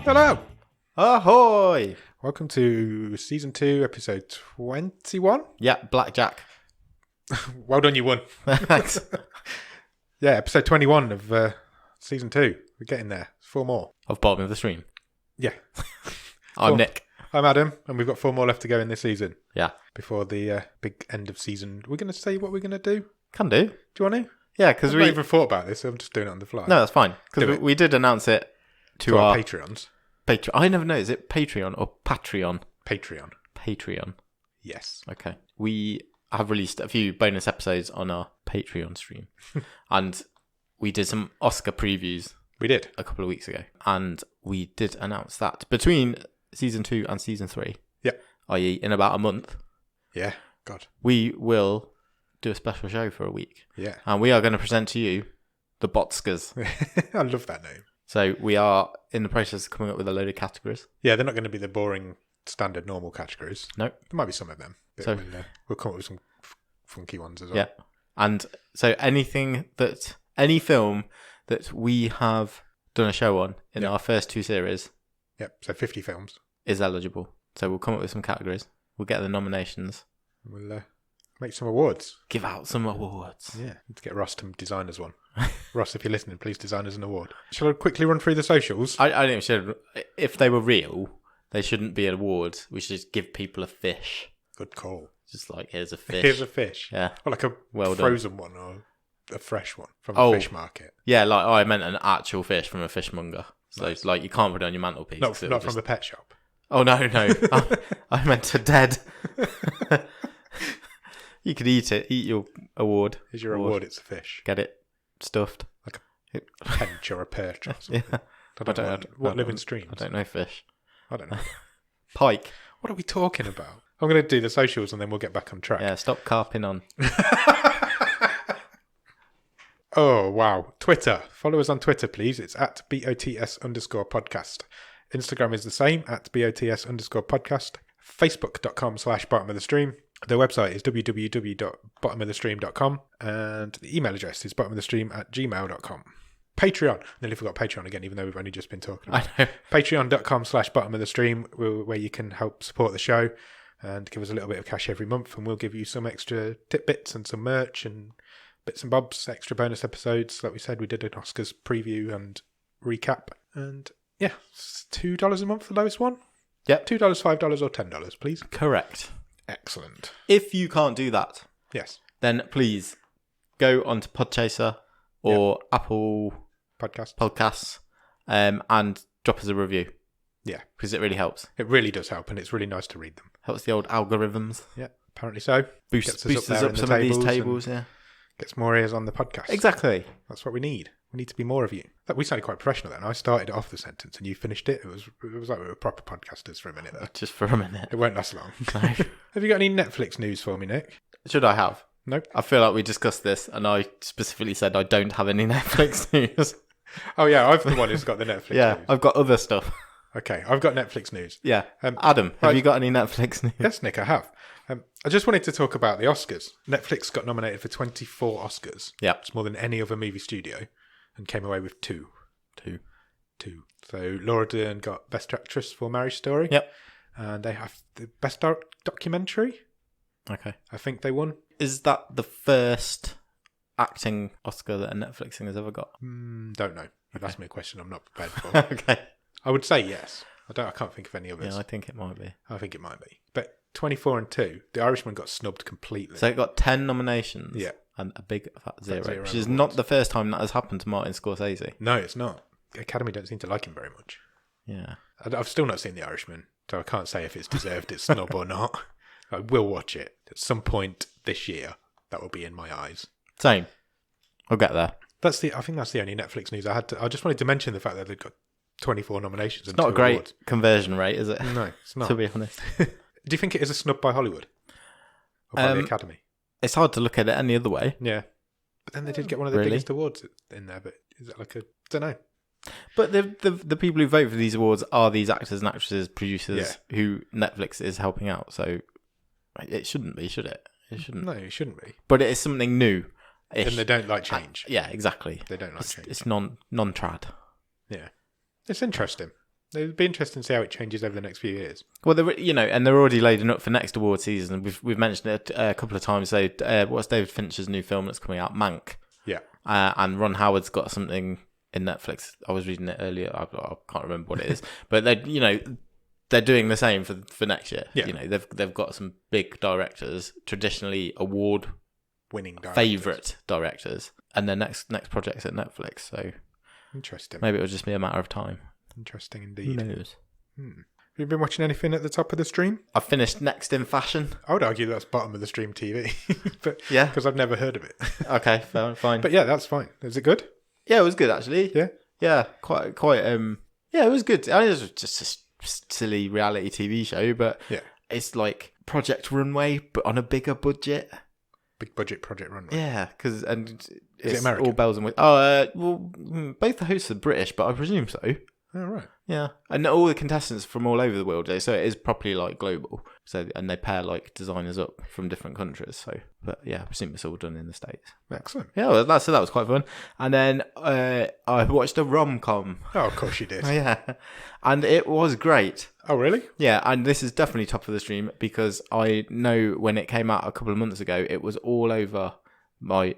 Hello! Ahoy! Welcome to Season 2, Episode 21. Yeah, Blackjack. Well done, you won. Thanks. Yeah, Episode 21 of Season 2. We're getting there. 4 more. Of Bottom of the Stream. Yeah. I'm Nick. I'm Adam, and we've got 4 more left to go in this season. Yeah. Before the big end of season. We're going to say what we're going to do? Can do. Do you want to? Yeah, because I've not even thought about this. I'm just doing it on the fly. No, that's fine. Because we did announce it to our Patreons. I never know. Is it Patreon or Patreon? Patreon. Yes. Okay. We have released a few bonus episodes on our Patreon stream. And we did some Oscar previews. We did. A couple of weeks ago. And we did announce that between Season 2 and Season 3, yep, i.e. in about a month, yeah, God, we will do a special show for a week. Yeah. And we are going to present to you the Botscars. I love that name. So we are in the process of coming up with a load of categories. Yeah, they're not going to be the boring, standard, normal categories. No. There might be some of them. But So we'll come up with some funky ones as well. Yeah. And so any film that we have done a show on in our first 2 series. Yep, so 50 films. Is eligible. So we'll come up with some categories. We'll get the nominations. We'll make some awards. Give out some awards. Yeah, let's get Ross to design us one. Ross, if you're listening, please design us an award. Shall I quickly run through the socials? I think we should. If they were real, they shouldn't be awards. We should just give people a fish. Good call. Just like, here's a fish. Here's a fish. Yeah. Or like a frozen one or a fresh one from a fish market. Yeah, like I meant an actual fish from a fishmonger. So nice. Like you can't put it on your mantelpiece. Not from a pet shop. Oh, no. I meant a dead. You could eat it. Eat your award. Here's your award. It's a fish. Get it stuffed. Like a pench or a perch or something. Yeah. I don't know what living streams? I don't know fish. I don't know. Pike. What are we talking about? I'm going to do the socials and then we'll get back on track. Yeah, stop carping on. Oh, wow. Twitter. Follow us on Twitter, please. It's at BOTS_podcast. Instagram is the same, at BOTS_podcast. Facebook.com/bottom of the stream. The website is www.bottomofthestream.com. And the email address is bottomofthestream@gmail.com. Patreon. Nearly forgot Patreon again, even though we've only just been talking about it. I know. Patreon.com/bottomofthestream, where you can help support the show and give us a little bit of cash every month. And we'll give you some extra tidbits and some merch and bits and bobs, extra bonus episodes. Like we said, we did an Oscars preview and recap. And yeah, it's $2 a month, the lowest one. Yep. $2, $5 or $10, please. Correct. Excellent. If you can't do that, yes, then please go onto Podchaser or Apple Podcasts and drop us a review. Yeah. Because it really helps. It really does help, and it's really nice to read them. Helps the old algorithms. Yeah, apparently so. Boosts us up some of these tables, yeah. Gets more ears on the podcast. Exactly. That's what we need. We need to be more of you. We sounded quite professional then. I started off the sentence and you finished it. It was like we were proper podcasters for a minute there. Just for a minute. It won't last long. No. Have you got any Netflix news for me, Nick? Should I have? Nope. I feel like we discussed this and I specifically said I don't have any Netflix news. Oh yeah, I'm the one who's got the Netflix news. Yeah, I've got other stuff. Okay, I've got Netflix news. Yeah. Adam, have you got any Netflix news? Yes, Nick, I have. I just wanted to talk about the Oscars. Netflix got nominated for 24 Oscars. Yeah. It's more than any other movie studio and came away with 2. So Laura Dern got Best Actress for Marriage Story. Yep. And they have the Best Documentary. Okay. I think they won. Is that the first acting Oscar that a Netflix thing has ever got? Don't know. You've asked me a question I'm not prepared for. Okay. I would say yes. I can't think of any others. Yeah, I think it might be. I think it might be. But 24 and 2, The Irishman got snubbed completely. So it got 10 nominations. Yeah. And a big fat zero, zero which is awards. not the first time that has happened to Martin Scorsese. No, it's not. The Academy don't seem to like him very much. Yeah. I've still not seen The Irishman, so I can't say if it's deserved its snub or not. I will watch it at some point this year. That will be in my eyes. Same. I'll get there. I think that's the only Netflix news I had. I just wanted to mention the fact that they've got 24 nominations. It's not a great awards. conversion rate, is it? No, it's not. To be honest. Do you think it is a snub by Hollywood? Or by the Academy? It's hard to look at it any other way. Yeah. But then they did get one of the biggest awards in there. But is it like a... I don't know. But the people who vote for these awards are these actors and actresses, producers who Netflix is helping out. So it shouldn't be, should it? It shouldn't. No, it shouldn't be. But it is something new. And they don't like change. Yeah, exactly. They don't like change. It's non-trad. Yeah. It's interesting. It'd be interesting to see how it changes over the next few years. Well, and they're already loading up for next award season. We've mentioned it a couple of times. So, what's David Fincher's new film that's coming out? Mank. Yeah. And Ron Howard's got something in Netflix. I was reading it earlier. I can't remember what it is, but they're doing the same for next year. Yeah. They've got some big directors, traditionally award-winning favorite directors, and their next project's at Netflix. So interesting. Maybe it'll just be a matter of time. Interesting indeed. Who knows? Have you been watching anything at the top of the stream? I've finished Next in Fashion. I would argue that's bottom of the stream TV, but yeah, because I've never heard of it. Okay, fine. But yeah, that's fine. Is it good? Yeah, it was good actually. Yeah, quite. Yeah, it was good. I mean, it was just a silly reality TV show, but yeah, it's like Project Runway, but on a bigger budget. Big budget Project Runway. Yeah, because is it American? All bells and whistles. Well, both the hosts are British, but I presume so. Oh, right. Yeah, and all the contestants from all over the world, so it is properly like global. So, and they pair like designers up from different countries. So, but yeah, I presume it's all done in the States. Excellent. Yeah, well, that was quite fun. And then I watched a rom-com. Oh, of course you did. Yeah, and it was great. Oh, really? Yeah, and this is definitely top of the stream because I know when it came out a couple of months ago, it was all over my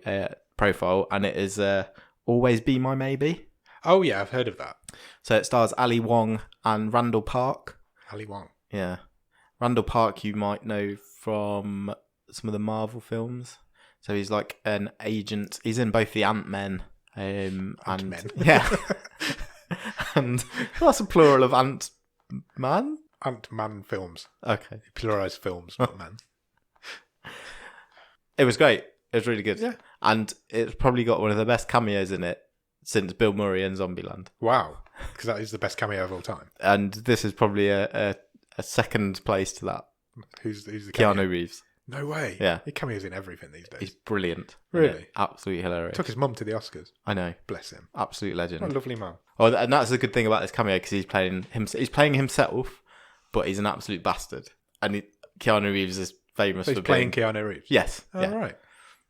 profile, and it is Always Be My Maybe. Oh, yeah, I've heard of that. So it stars Ali Wong and Randall Park. Ali Wong. Yeah. Randall Park you might know from some of the Marvel films. So he's like an agent. He's in both the Ant-Men. Ant-Men. Yeah. And that's a plural of Ant-Man? Ant-Man films. Okay. Pluralised films, not man. It was great. It was really good. Yeah. And it's probably got one of the best cameos in it since Bill Murray in Zombieland. Wow. Because that is the best cameo of all time. And this is probably a second place to that. Who's the cameo? Keanu Reeves. No way. Yeah. He cameos in everything these days. He's brilliant. Really? Yeah, absolutely hilarious. Took his mum to the Oscars. I know. Bless him. Absolute legend. What a lovely mum. Oh, and that's the good thing about this cameo because he's playing himself, but he's an absolute bastard. And Keanu Reeves is famous so he's for playing being... Keanu Reeves? Yes. Oh, yeah. right.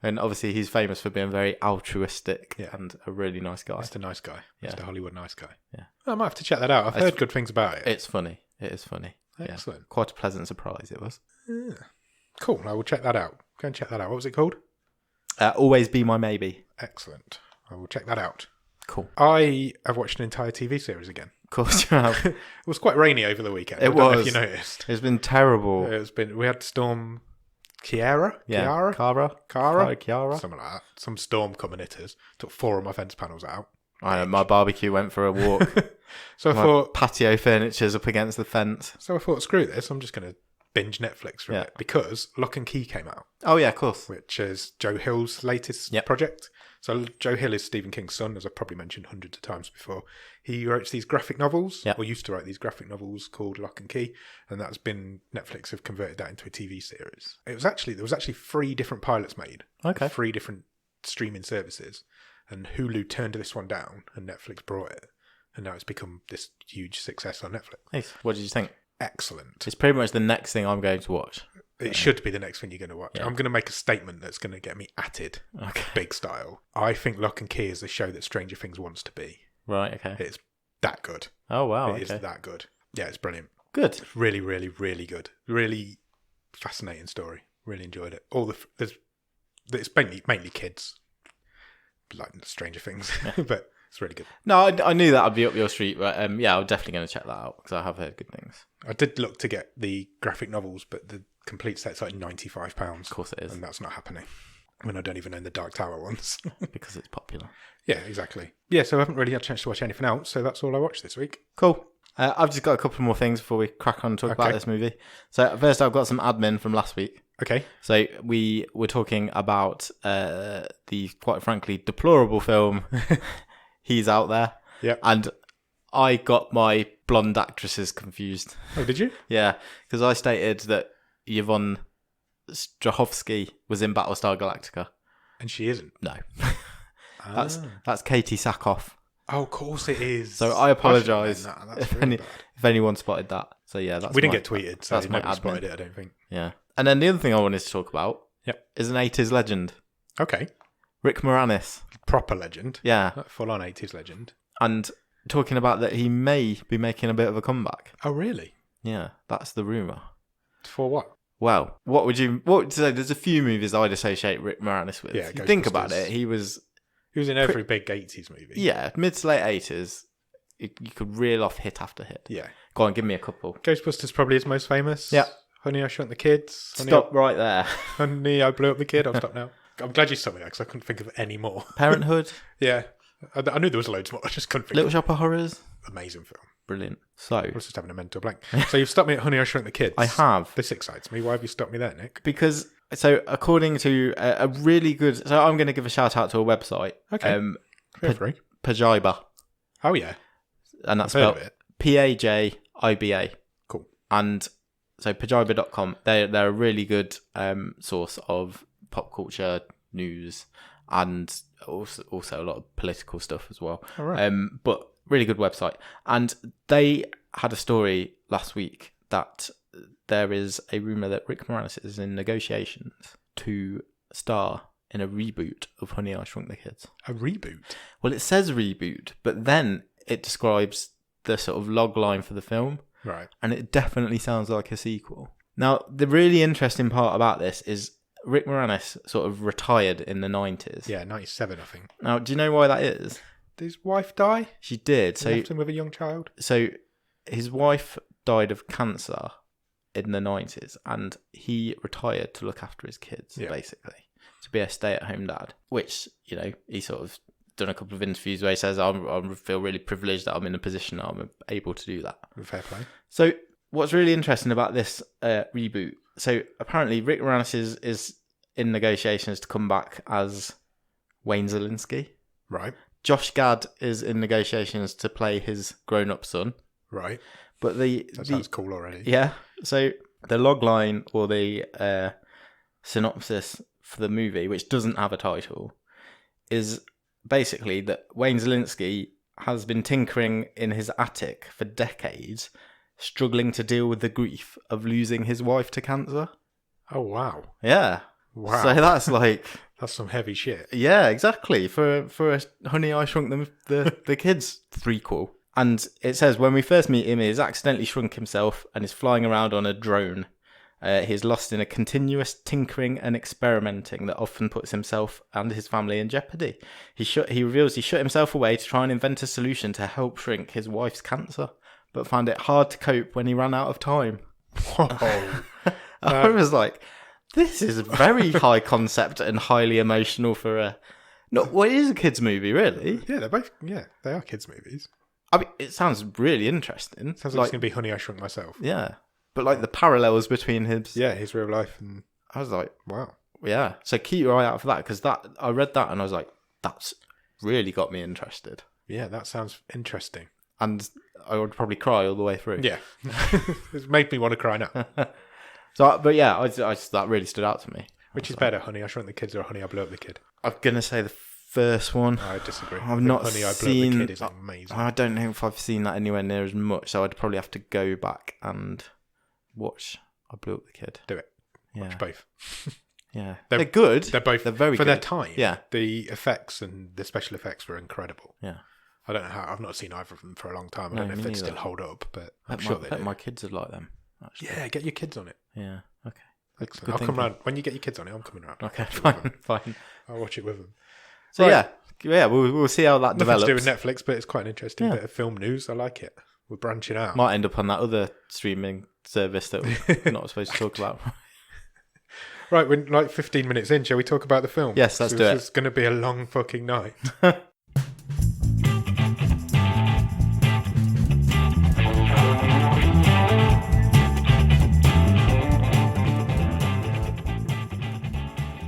And obviously he's famous for being very altruistic and a really nice guy. Mr. Nice Guy. Yeah. Mr. Hollywood Nice Guy. Yeah. I might have to check that out. I've heard good things about it. It's funny. It is funny. Excellent. Yeah. Quite a pleasant surprise it was. Yeah. Cool. I will check that out. Go and check that out. What was it called? Always Be My Maybe. Excellent. I will check that out. Cool. I have watched an entire TV series again. Of course you have. It was quite rainy over the weekend. It I don't know was. if you noticed. It's been terrible. We had Storm Kiara? Yeah. Kiara? Something like that. Some storm coming at us. Took 4 of my fence panels out. I know, my barbecue went for a walk. So I thought... patio furniture's up against the fence. So I thought, screw this. I'm just going to binge Netflix for a bit. Because Lock and Key came out. Oh, yeah, of course. Which is Joe Hill's latest project. So Joe Hill is Stephen King's son, as I've probably mentioned hundreds of times before. He writes these graphic novels, or used to write these graphic novels called Lock and Key, and that's been Netflix have converted that into a TV series. There was actually 3 different pilots made, 3 different streaming services, and Hulu turned this one down, and Netflix brought it, and now it's become this huge success on Netflix. Nice. What did you think? Excellent. It's pretty much the next thing I'm going to watch. It should be the next thing you're going to watch. Yeah. I'm going to make a statement that's going to get me atted, big style. I think Lock and Key is the show that Stranger Things wants to be. Right, okay. It's that good. Oh, wow. It is that good. Yeah, it's brilliant. Good. Really, really, really good. Really fascinating story. Really enjoyed it. It's mainly kids, like Stranger Things, but it's really good. No, I knew that would be up your street, but I'm definitely going to check that out because I have heard good things. I did look to get the graphic novels, but the complete set's like £95. Of course it is. And that's not happening. I mean, I don't even own the Dark Tower ones. Because it's popular. Yeah, exactly. Yeah, so I haven't really had a chance to watch anything else, so that's all I watched this week. Cool. I've just got a couple more things before we crack on and talk about this movie. So first, I've got some admin from last week. Okay. So we were talking about the, quite frankly, deplorable film He's Out There. Yeah. And I got my blonde actresses confused. Oh, did you? Yeah, because I stated that Yvonne Strahovski was in Battlestar Galactica. And she isn't? No. That's Katie Sackhoff. Oh, of course it is. So I apologise if anyone spotted that. So yeah, we didn't get tweeted, so nobody spotted it, I don't think. Yeah. And then the other thing I wanted to talk about is an 80s legend. Okay. Rick Moranis. Proper legend. Yeah. Full-on 80s legend. And talking about that he may be making a bit of a comeback. Oh, really? Yeah, that's the rumour. For what? Well, what would you say? There's a few movies I'd associate Rick Moranis with. Yeah, if you think about Ghostbusters. it, he was in every big 80s movie. Yeah, mid to late 80s. You could reel off hit after hit. Yeah. Go on, give me a couple. Ghostbusters probably is most famous. Yeah. Honey, I Shrunk the Kids. Stop right there. Honey, I Blew Up the Kid. I'll stop now. I'm glad you stopped me there because I couldn't think of any more. Parenthood. Yeah. I knew there was loads more. I just couldn't think Little of Shop of Horrors. Amazing film. Brilliant. So, I was just having a mental blank. So you've stopped me at Honey, I Shrunk the Kids. I have. This excites me. Why have you stopped me there, Nick? Because, so according to a really good... So I'm going to give a shout out to a website. Okay. Feel free. Pajiba. Oh, yeah. And that's I've heard spelled of it. Pajiba. Cool. And so pajiba.com, they're a really good source of pop culture news and also a lot of political stuff as well. All right. But really good website. And they had a story last week that there is a rumour that Rick Moranis is in negotiations to star in a reboot of Honey, I Shrunk the Kids. A reboot? Well, it says reboot, but then it describes the sort of log line for the film. Right. And it definitely sounds like a sequel. Now, the really interesting part about this is Rick Moranis sort of retired in the 90s. Yeah, 97, I think. Now, do you know why that is? Did his wife die? She did. So, Left him with a young child? So his wife died of cancer in the 90s and he retired to look after his kids, basically, to be a stay-at-home dad, which, you know, he sort of done a couple of interviews where he says, I feel really privileged that I'm in a position that I'm able to do that. Fair play. So what's really interesting about this reboot, so apparently Rick Moranis is in negotiations to come back as Wayne Zielinski. Right. Josh Gad is in negotiations to play his grown-up son. Right. But that sounds cool already. Yeah. So the logline or the synopsis for the movie, which doesn't have a title, is basically that Wayne Zielinski has been tinkering in his attic for decades, struggling to deal with the grief of losing his wife to cancer. Oh, wow. Yeah. Wow. So that's like... That's some heavy shit. Yeah, exactly. For a Honey, I Shrunk the Kids threequel. And it says, when we first meet him, he has accidentally shrunk himself and is flying around on a drone. He is lost in a continuous tinkering and experimenting that often puts himself and his family in jeopardy. He reveals he shut himself away to try and invent a solution to help shrink his wife's cancer, but found it hard to cope when he ran out of time. Whoa. I was like, this is very high concept and highly emotional for a... Well, it is a kids' movie, really. Yeah, they are kids' movies. I mean, it sounds really interesting. Sounds like it's going to be Honey, I Shrunk Myself. Yeah. But like the parallels between his... Yeah, his real life. And I was like, wow. Yeah. So keep your eye out for that, because I read that and I was like, that's really got me interested. Yeah, that sounds interesting. And I would probably cry all the way through. Yeah. It's made me want to cry now. But yeah, I just, that really stood out to me. Which is better, Honey, I Shrunk the Kids or Honey, I Blew Up the Kid? I'm going to say the first one. I disagree. I've not Honey, I Blew seen... Up the Kid is amazing. I don't know if I've seen that anywhere near as much, so I'd probably have to go back and watch I Blew Up the Kid. Do it. Yeah. Watch both. Yeah. They're good. They're both They're very for good. their time. Yeah. The effects and the special effects were incredible. Yeah. I don't know how. I've not seen either of them for a long time. I No, don't know if me they neither. still hold up, but I'm Bet sure my, they bet do. my kids would like them. Actually. Yeah, get your kids on it. Yeah. Okay. Excellent. Good I'll come thinking. round when you get your kids on it. I'm coming round. Okay. I'll watch it with Fine. them. Fine. I'll watch it with them. So Right. yeah, we'll see how that Nothing develops. to do with Netflix, but it's quite an interesting Yeah. bit of film news. I like it. We're branching out. Might end up on that other streaming service that we're not supposed to talk about. Right, we're like 15 minutes in. Shall we talk about the film? Yes, let's do it. This is going to be a long fucking night.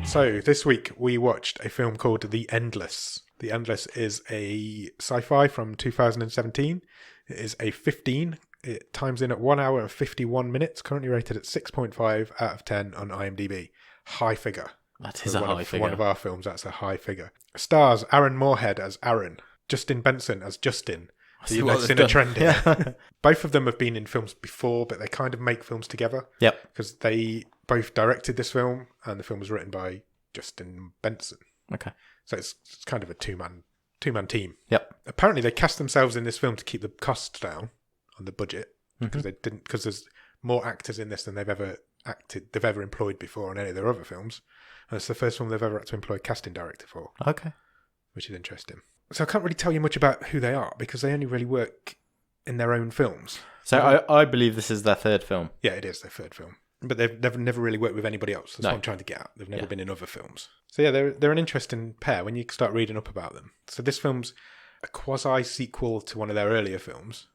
So, this week we watched a film called The Endless. The Endless is a sci-fi from 2017. It is a 15. It times in at 1 hour and 51 minutes, currently rated at 6.5 out of 10 on IMDb. High figure. That is a high For figure. one of our films, that's a high figure. Stars Aaron Moorhead as Aaron, Justin Benson as Justin. see You've what noticed they've a done. trend here. Yeah. Both of them have been in films before, but they kind of make films together. Yep. Because they both directed this film, and the film was written by Justin Benson. Okay. So it's kind of a two-man two-man team. Yep. Apparently, they cast themselves in this film to keep the costs down on the budget because they didn't. Because there's more actors in this than they've ever employed before on any of their other films, and it's the first one they've ever had to employ a casting director for. Okay. Which is interesting. So I can't really tell you much about who they are because they only really work in their own films. So I believe this is their third film. Yeah, it is their third film. But they've never really worked with anybody else. That's what I'm trying to get at. They've never been in other films. So yeah, they're an interesting pair when you start reading up about them. So this film's a quasi-sequel to one of their earlier films.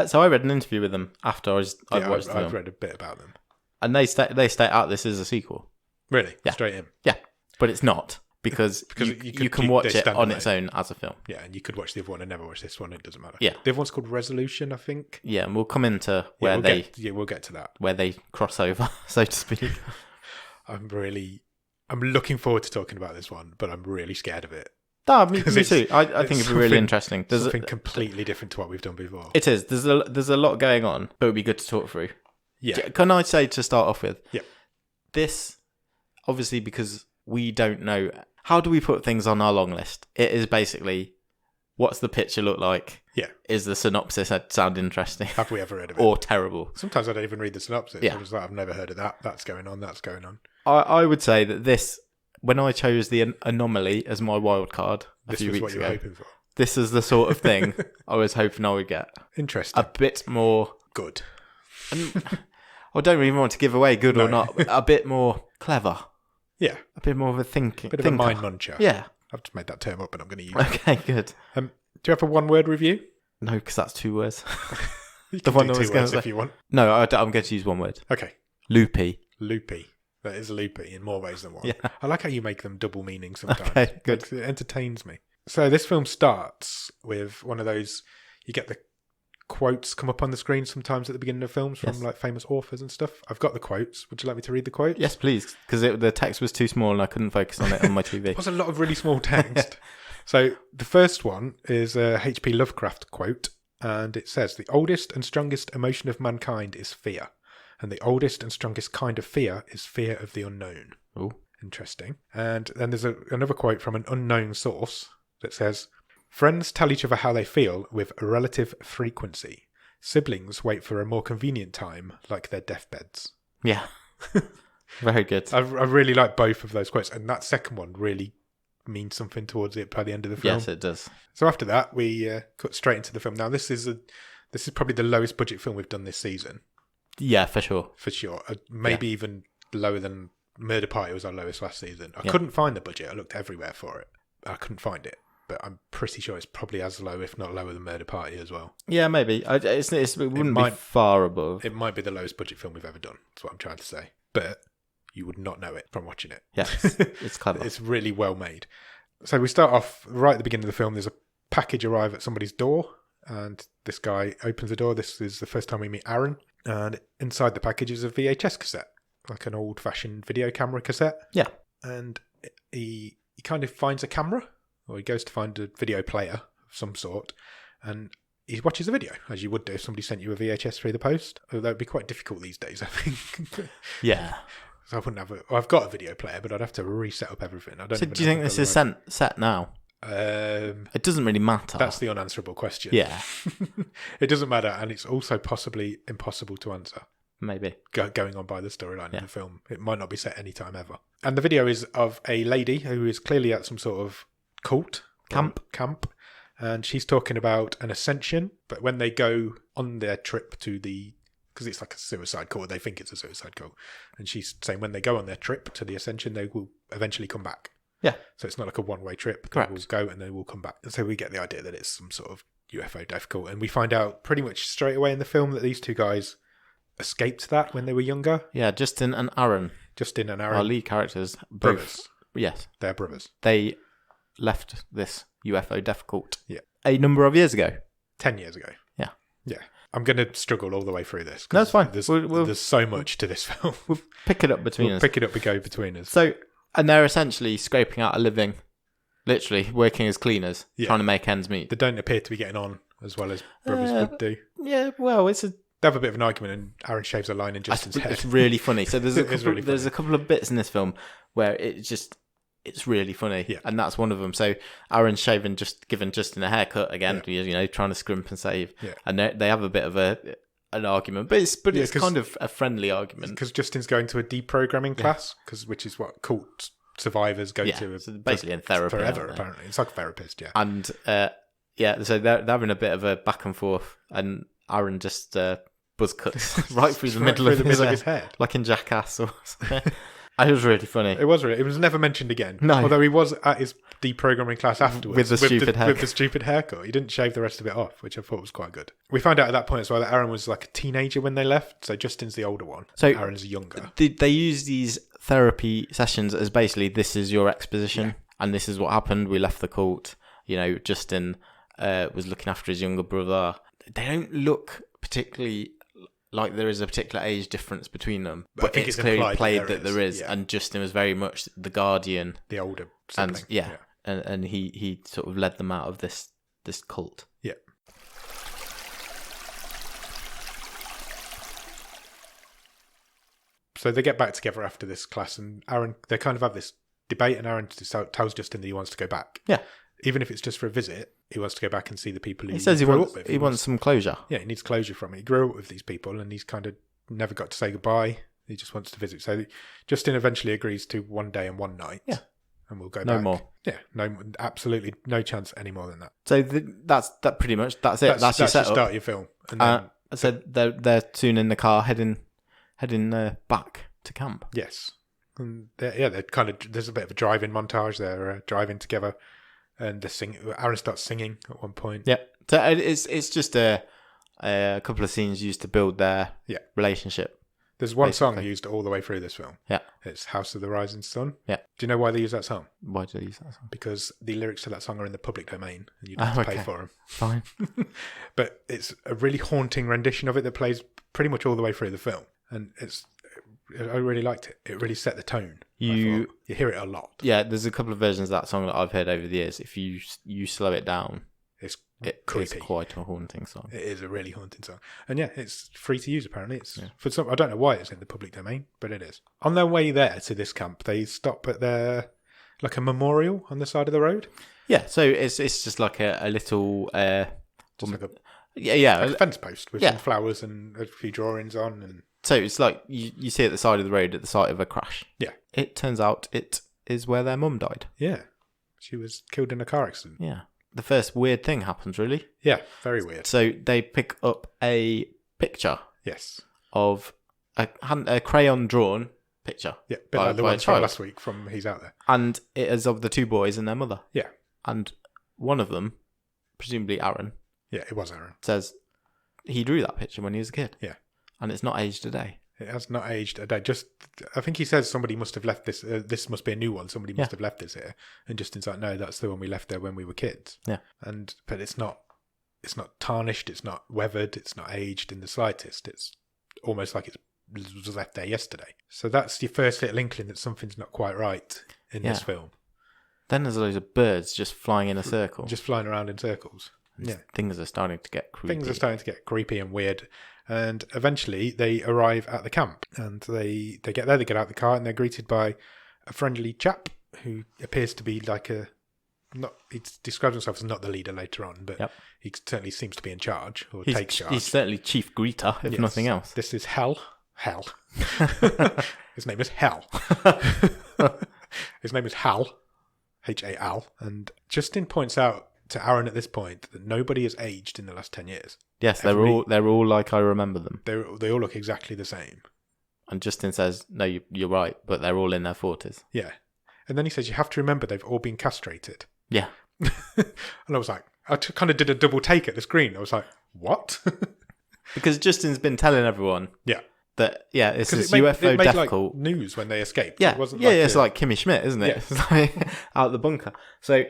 So I read an interview with them after I'd watched the film. I've read a bit about them. And they state out this is a sequel. Really? Yeah. Straight in? Yeah. But it's not. Because you can watch it on its own as a film. Yeah, and you could watch the other one and never watch this one. It doesn't matter. Yeah. The other one's called Resolution, I think. Yeah, and we'll come into where we'll get to that. Where they cross over, so to speak. I'm looking forward to talking about this one, but I'm really scared of it. No, me too. I think it'd be really interesting. There's something completely different to what we've done before. It is. There's a lot going on, but it'd be good to talk through. Yeah. Can I say to start off with? Yeah. This, obviously, because we don't know... How do we put things on our long list? It is basically, what's the picture look like? Yeah. Is the synopsis sound interesting? Have we ever heard of it? Or terrible? Sometimes I don't even read the synopsis. Yeah. I'm just like, I've never heard of that. That's going on. I would say that this, when I chose the Anomaly as my wild card a few weeks ago, you were hoping for. This is the sort of thing I was hoping I would get. Interesting. A bit more... Good. I don't even want to give away good or not. But a bit more clever. Yeah. A bit more of a thinker. Bit of a mind muncher. Yeah. I've just made that term up and I'm going to use it. Okay, good. Do you have a one-word review? No, because that's 2 words. You can do 2 words if you want. No, I'm going to use 1 word. Okay. Loopy. Loopy. That is loopy in more ways than one. Yeah. I like how you make them double meaning sometimes. Okay, good. It entertains me. So this film starts with one of those, you get the quotes come up on the screen sometimes at the beginning of films from like famous authors and stuff. I've got the quotes. Would you like me to read the quotes? Yes, please. Because the text was too small and I couldn't focus on it on my TV. There was a lot of really small text. So the first one is a H.P. Lovecraft quote, and it says, "The oldest and strongest emotion of mankind is fear, and the oldest and strongest kind of fear is fear of the unknown." Oh, interesting. And then there's another quote from an unknown source that says, "Friends tell each other how they feel with a relative frequency. Siblings wait for a more convenient time, like their deathbeds." Yeah. Very good. I really like both of those quotes, and that second one really means something towards it by the end of the film. Yes, it does. So after that, we cut straight into the film. Now, this is probably the lowest budget film we've done this season. Yeah, for sure. For sure. Maybe even lower than Murder Party was our lowest last season. I couldn't find the budget. I looked everywhere for it. I couldn't find it. But I'm pretty sure it's probably as low, if not lower, than Murder Party as well. Yeah, maybe. It wouldn't be far above. It might be the lowest budget film we've ever done. That's what I'm trying to say. But you would not know it from watching it. Yes, it's clever. It's really well made. So we start off right at the beginning of the film. There's a package arrive at somebody's door, and this guy opens the door. This is the first time we meet Aaron. And inside the package is a VHS cassette, like an old-fashioned video camera cassette. Yeah. And he kind of finds a camera, or he goes to find a video player of some sort, and he watches a video, as you would do if somebody sent you a VHS through the post. Although it'd be quite difficult these days, I think. Yeah. So I wouldn't have I've got a video player, but I'd have to reset up everything. I don't. So do you think this is set now? It doesn't really matter. That's the unanswerable question. Yeah. It doesn't matter, and it's also possibly impossible to answer. Maybe. Going on by the storyline of the film. It might not be set any time ever. And the video is of a lady who is clearly at some sort of cult. Camp. And she's talking about an ascension, but when they go on their trip to because it's like a suicide cult, they think it's a suicide cult. And she's saying when they go on their trip to the ascension, they will eventually come back. Yeah. So it's not like a one-way trip. Correct. They will go and they will come back. And so we get the idea that it's some sort of UFO death cult. And we find out pretty much straight away in the film that these two guys escaped that when they were younger. Yeah, Justin and Aaron. Our lead characters. Brothers. Yes. They're brothers. They left this UFO death cult. Yeah. A number of years ago. 10 years ago. Yeah. Yeah. I'm going to struggle all the way through this. No, it's fine. There's so much to this film. We'll pick it up between us. Pick it up and go between us. So, and they're essentially scraping out a living, literally working as cleaners, trying to make ends meet. They don't appear to be getting on as well as brothers would do. Yeah, well, they have a bit of an argument, and Aaron shaves a line in Justin's head. It's really funny. So there's a couple of bits in this film where it's really funny. Yeah. And that's one of them. So Aaron's given Justin a haircut again, trying to scrimp and save. Yeah. And they have a bit of an argument, but it's kind of a friendly argument. Because Justin's going to a deprogramming class, which is what cult survivors go to. So basically in therapy. Forever, apparently. It's like a therapist, yeah. And, so they're having a bit of a back and forth, and Aaron just buzz cuts right through the middle of his head. Like in Jackass or something. It was really funny. It was never mentioned again. No. Although he was at his deprogramming class afterwards. With the stupid haircut. With the stupid haircut. He didn't shave the rest of it off, which I thought was quite good. We found out at that point as well that Aaron was like a teenager when they left. So Justin's the older one. So Aaron's younger. They use these therapy sessions as basically, this is your exposition. And this is what happened. We left the cult. Justin was looking after his younger brother. They don't look particularly like there is a particular age difference between them, but I think it's clearly played that there is. And Justin was very much the guardian, the older sibling. And he sort of led them out of this cult. Yeah. So they get back together after this class, and they kind of have this debate, and Aaron tells Justin that he wants to go back. Yeah. Even if it's just for a visit, he wants to go back and see the people he says he wants some closure. Yeah, he needs closure from it. He grew up with these people, and he's kind of never got to say goodbye. He just wants to visit. So Justin eventually agrees to 1 day and 1 night. Yeah. And we'll go back. No more. Yeah, absolutely no chance any more than that. So that's pretty much, that's it. That's your setup. Start your film. And then, so they're soon in the car heading back to camp. Yes. And they're kind of, there's a bit of a driving montage. They're driving together. And Aaron starts singing at one point. Yeah, so it's just a couple of scenes used to build their relationship. There's one song used all the way through this film. Yeah, it's "House of the Rising Sun." Yeah. Do you know why they use that song? Why do they use that song? Because the lyrics to that song are in the public domain, and you don't have to pay for them. Fine. But it's a really haunting rendition of it that plays pretty much all the way through the film, and I really liked it. It really set the tone. You hear it a lot. Yeah, there's a couple of versions of that song that I've heard over the years. If you slow it down, it's creepy. It's quite a haunting song. It is a really haunting song. And yeah, it's free to use apparently. It's for some, I don't know why it's in the public domain, but it is. On their way there to this camp, they stop at like a memorial on the side of the road. Yeah, so it's just like a little just like a fence post with some flowers and a few drawings on. And so it's like you see at the side of the road at the site of a crash. Yeah. It turns out it is where their mum died. Yeah. She was killed in a car accident. Yeah. The first weird thing happens, really. Yeah, very weird. So they pick up a picture. Yes. Of a crayon drawn picture. Yeah, a bit like the one from last week from He's Out There. And it is of the two boys and their mother. Yeah. And one of them, presumably Aaron. Yeah, it was Aaron. Says he drew that picture when he was a kid. Yeah. And it's not aged a day. It has not aged a day. I think he says somebody must have left this. This must be a new one. Somebody must have left this here. And Justin's like, no, that's the one we left there when we were kids. Yeah. But it's not tarnished. It's not weathered. It's not aged in the slightest. It's almost like it was left there yesterday. So that's your first little inkling that something's not quite right in this film. Then there's loads of birds just flying in a circle. Just flying around in circles. Yeah. Things are starting to get creepy. Things are starting to get creepy and weird. And eventually they arrive at the camp. And they get there, they get out of the car, and they're greeted by a friendly chap who appears to be like he describes himself as not the leader later on, but he certainly seems to be in charge, or takes charge. He's certainly chief greeter, if nothing else. This is Hell. His name is Hal. His name is Hal. Hal. And Justin points out to Aaron at this point that nobody has aged in the last 10 years. Yes, they're all like I remember them. They all look exactly the same. And Justin says, no, you're right, but they're all in their 40s. Yeah. And then he says, you have to remember they've all been castrated. Yeah. And I was like, I kind of did a double take at the screen. I was like, what? Because Justin's been telling everyone that, it's this UFO death like cult. News when they escaped. Yeah, it wasn't it's like Kimmy Schmidt, isn't it? Yeah. It's like out the bunker. So,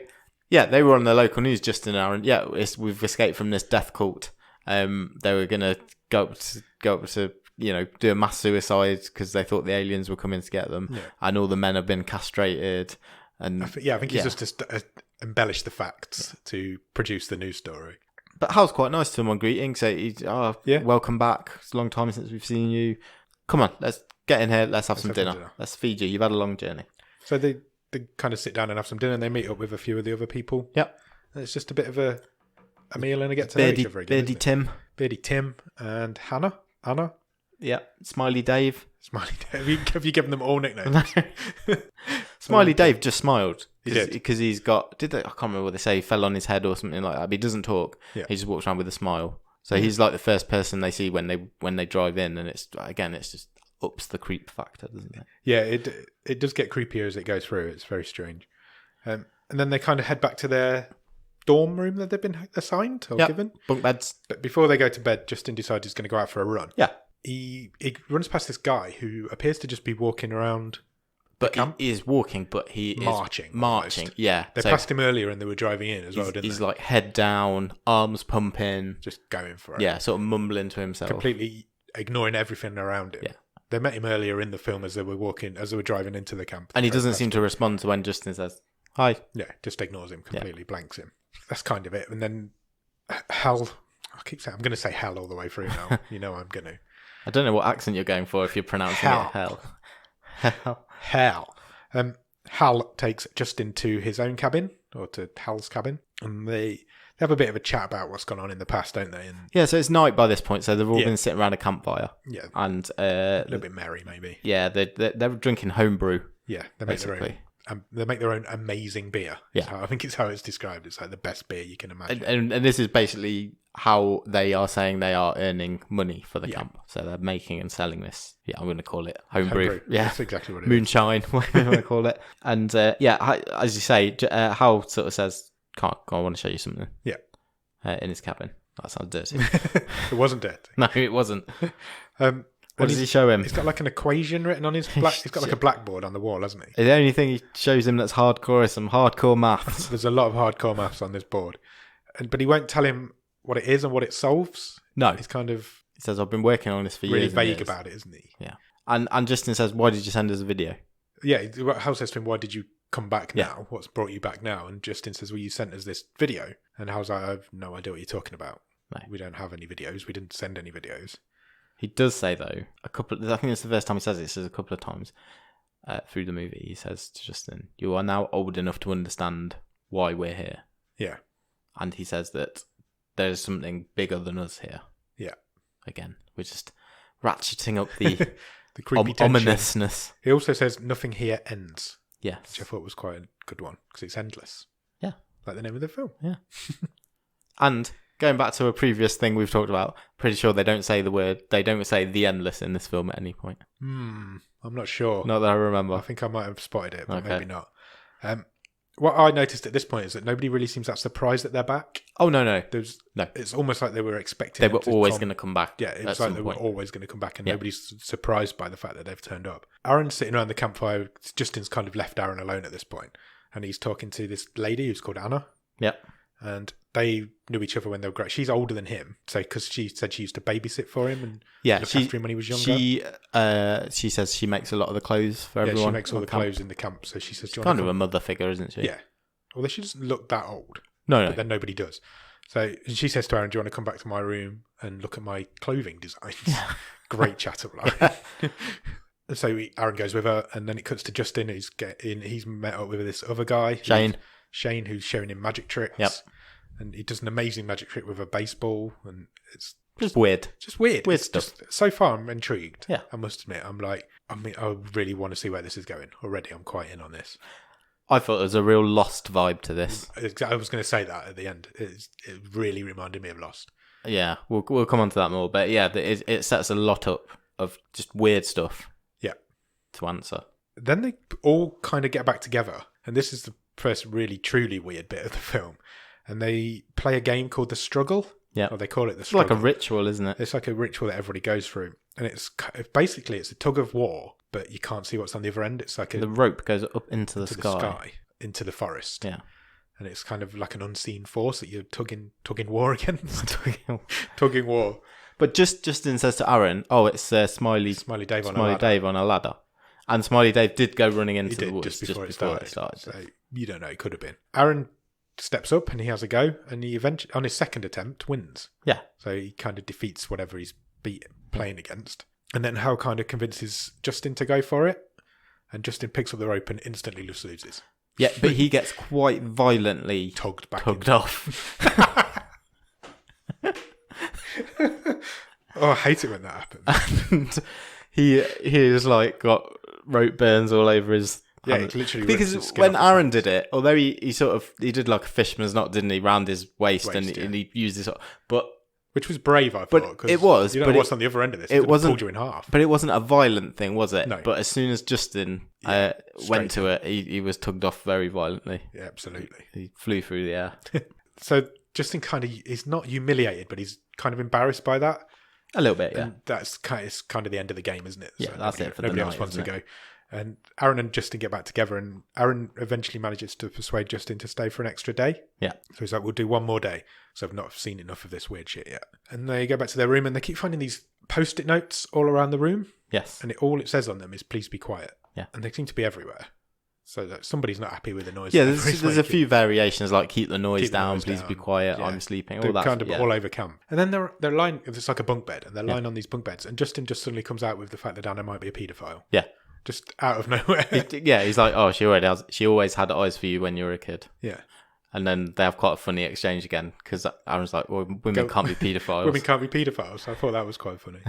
they were on the local news, Justin and Aaron. Yeah, we've escaped from this death cult. They were going to go up to do a mass suicide because they thought the aliens were coming to get them. Yeah. And all the men have been castrated. And I think he's just embellished the facts to produce the news story. But Hal's quite nice to him on greeting. So he's, welcome back. It's a long time since we've seen you. Come on, let's get in here. Let's have some dinner. Let's feed you. You've had a long journey. So they they kind of sit down and have some dinner, and they meet up with a few of the other people. Yep. And it's just a bit of a meal and a get to know each other again. Beardy Tim and Anna. Yeah. Smiley Dave. Smiley Dave. Have you given them all nicknames? Smiley Dave just smiled. He did. Because he's got... I can't remember what they say. He fell on his head or something like that. But he doesn't talk. Yeah. He just walks around with a smile. So he's like the first person they see when they drive in. And it's just ups the creep factor, doesn't it? Yeah, it does get creepier as it goes through. It's very strange. And then they kind of head back to their dorm room that they've been assigned or given. Bunk beds. But before they go to bed, Justin decides he's going to go out for a run. Yeah. He runs past this guy who appears to just be walking around But the camp. he is walking, but he is Marching, Yeah. They passed him earlier and they were driving in as well, didn't He's they? like head down, arms pumping. Just going for it. Yeah, sort of mumbling to himself. Completely ignoring everything around him. Yeah. They met him earlier in the film as they were driving into the camp. And he doesn't seem to respond to when Justin says, hi. Yeah, just ignores him completely, blanks him. That's kind of it. And then Hal, I'm going to say Hal all the way through now. You know I'm going to. I don't know what accent you're going for if you're pronouncing it hell. Hal. Hal takes Justin to his own cabin, or to Hal's cabin, and they have a bit of a chat about what's gone on in the past, don't they? And yeah, so it's night by this point, so they've all been sitting around a campfire. Yeah. And a little bit merry, maybe. Yeah, they're drinking homebrew. Yeah, they make their own. They make their own amazing beer. Yeah. I think it's how it's described. It's like the best beer you can imagine. And this is basically how they are saying they are earning money for the camp. So they're making and selling this. Yeah, I'm going to call it homebrew. Yeah, that's exactly what it is. Moonshine, whatever you want to call it. And as you say, Hal sort of says, I want to show you something. Yeah. In his cabin. That sounds dirty. It wasn't dirty. No, it wasn't. What does he show him? He's got like an equation written on his he's got like a blackboard on the wall, hasn't he? The only thing he shows him that's hardcore is some hardcore maths. There's a lot of hardcore maths on this board. But he won't tell him what it is and what it solves. No. He's kind of... He says, I've been working on this for really years. Really vague years. about it, isn't he? Yeah. And Justin says, why did you send us a video? Yeah, Hal says to him, why did you come back now? What's brought you back now? And Justin says, well, you sent us this video. And Hal's like, I have no idea what you're talking about. No. We don't have any videos. We didn't send any videos. He does say, though, I think it's the first time he says it. He says a couple of times through the movie. He says to Justin, you are now old enough to understand why we're here. Yeah. And he says that there's something bigger than us here. Yeah. Again, we're just ratcheting up the, the creepy tension. Ominousness. He also says, nothing here ends. Yes. Which I thought was quite a good one, because it's endless. Yeah. Like the name of the film. Yeah. And... going back to a previous thing we've talked about, pretty sure they don't say the endless in this film at any point. I'm not sure. Not that I remember. I think I might have spotted it, but maybe not. What I noticed at this point is that nobody really seems that surprised that they're back. Oh, no. No. It's almost like they were expecting they were always going to come back. Yeah, it was like they were always going to come back, and nobody's surprised by the fact that they've turned up. Aaron's sitting around the campfire. Justin's kind of left Aaron alone at this point, and he's talking to this lady who's called Anna. Yep. And they knew each other when they were great. She's older than him, so because she said she used to babysit for him and look after him when he was younger. She says she makes a lot of the clothes for everyone. Yeah, she makes all the clothes in the camp. So she says, she's kind of a mother figure, isn't she? Yeah. Although she doesn't look that old. No. But then nobody does. So she says to Aaron, do you want to come back to my room and look at my clothing designs? Great chat up line. So Aaron goes with her, and then it cuts to Justin. He's met up with this other guy, Shane, who's showing him magic tricks. Yep. And he does an amazing magic trick with a baseball, and it's just weird. Just weird. Weird stuff. So far, I'm intrigued. Yeah. I must admit, I really want to see where this is going. Already, I'm quite in on this. I thought there was a real Lost vibe to this. I was going to say that at the end. It really reminded me of Lost. Yeah, we'll come on to that more. But yeah, it sets a lot up of just weird stuff. Yeah. To answer. Then they all kind of get back together, and this is the first really truly weird bit of the film. And they play a game called The Struggle. Yeah. Or they call it The Struggle. It's like a ritual, isn't it? It's like a ritual that everybody goes through. And it's basically a tug of war, but you can't see what's on the other end. It's like the rope goes up into the sky. Into the forest. Yeah. And it's kind of like an unseen force that you're tugging war against. tugging war. But Justin says to Aaron, it's Smiley Dave on a ladder. And Smiley Dave did go running into the woods just before it started. So you don't know, it could have been. Aaron steps up and he has a go, and he eventually, on his second attempt, wins. Yeah. So he kind of defeats whatever he's playing against. And then Hal kind of convinces Justin to go for it. and Justin picks up the rope and instantly just loses. Yeah, but he gets quite violently Tugged off. Oh, I hate it when that happens. And he is like got rope burns all over his Yeah, hand. it literally Because rips the skin when off his Aaron hands. did it, although he did like a fisherman's knot, didn't he, round his waist and yeah. he used this, but Which was brave, I thought. But 'cause it was, You don't but know what's on the other end of this. It wasn't pulled you in half. But it wasn't a violent thing, was it? No. But as soon as Justin went to it, he was tugged off very violently. Yeah, absolutely. He flew through the air. So Justin he's not humiliated, but he's kind of embarrassed by that. A little bit, yeah. And it's kind of the end of the game, isn't it? Yeah, that's it for the nobody night, else wants to isn't go. And Aaron and Justin get back together, and Aaron eventually manages to persuade Justin to stay for an extra day. Yeah. So he's like, we'll do one more day. So I've not seen enough of this weird shit yet. And they go back to their room, and they keep finding these post-it notes all around the room. Yes. And all it says on them is, please be quiet. Yeah. And they seem to be everywhere. So that somebody's not happy with the noise. Yeah, there's a few variations like keep the noise Keep the down, noise please down. be quiet, Yeah. I'm sleeping, all They're that. kind of yeah. all over camp. And then they're lying, it's like a bunk bed, and they're lying on these bunk beds. And Justin just suddenly comes out with the fact that Anna might be a paedophile. Yeah. Just out of nowhere. He's like, oh, she always had eyes for you when you were a kid. Yeah. And then they have quite a funny exchange again because Aaron's like, well, women can't be paedophiles. Women can't be paedophiles. I thought that was quite funny.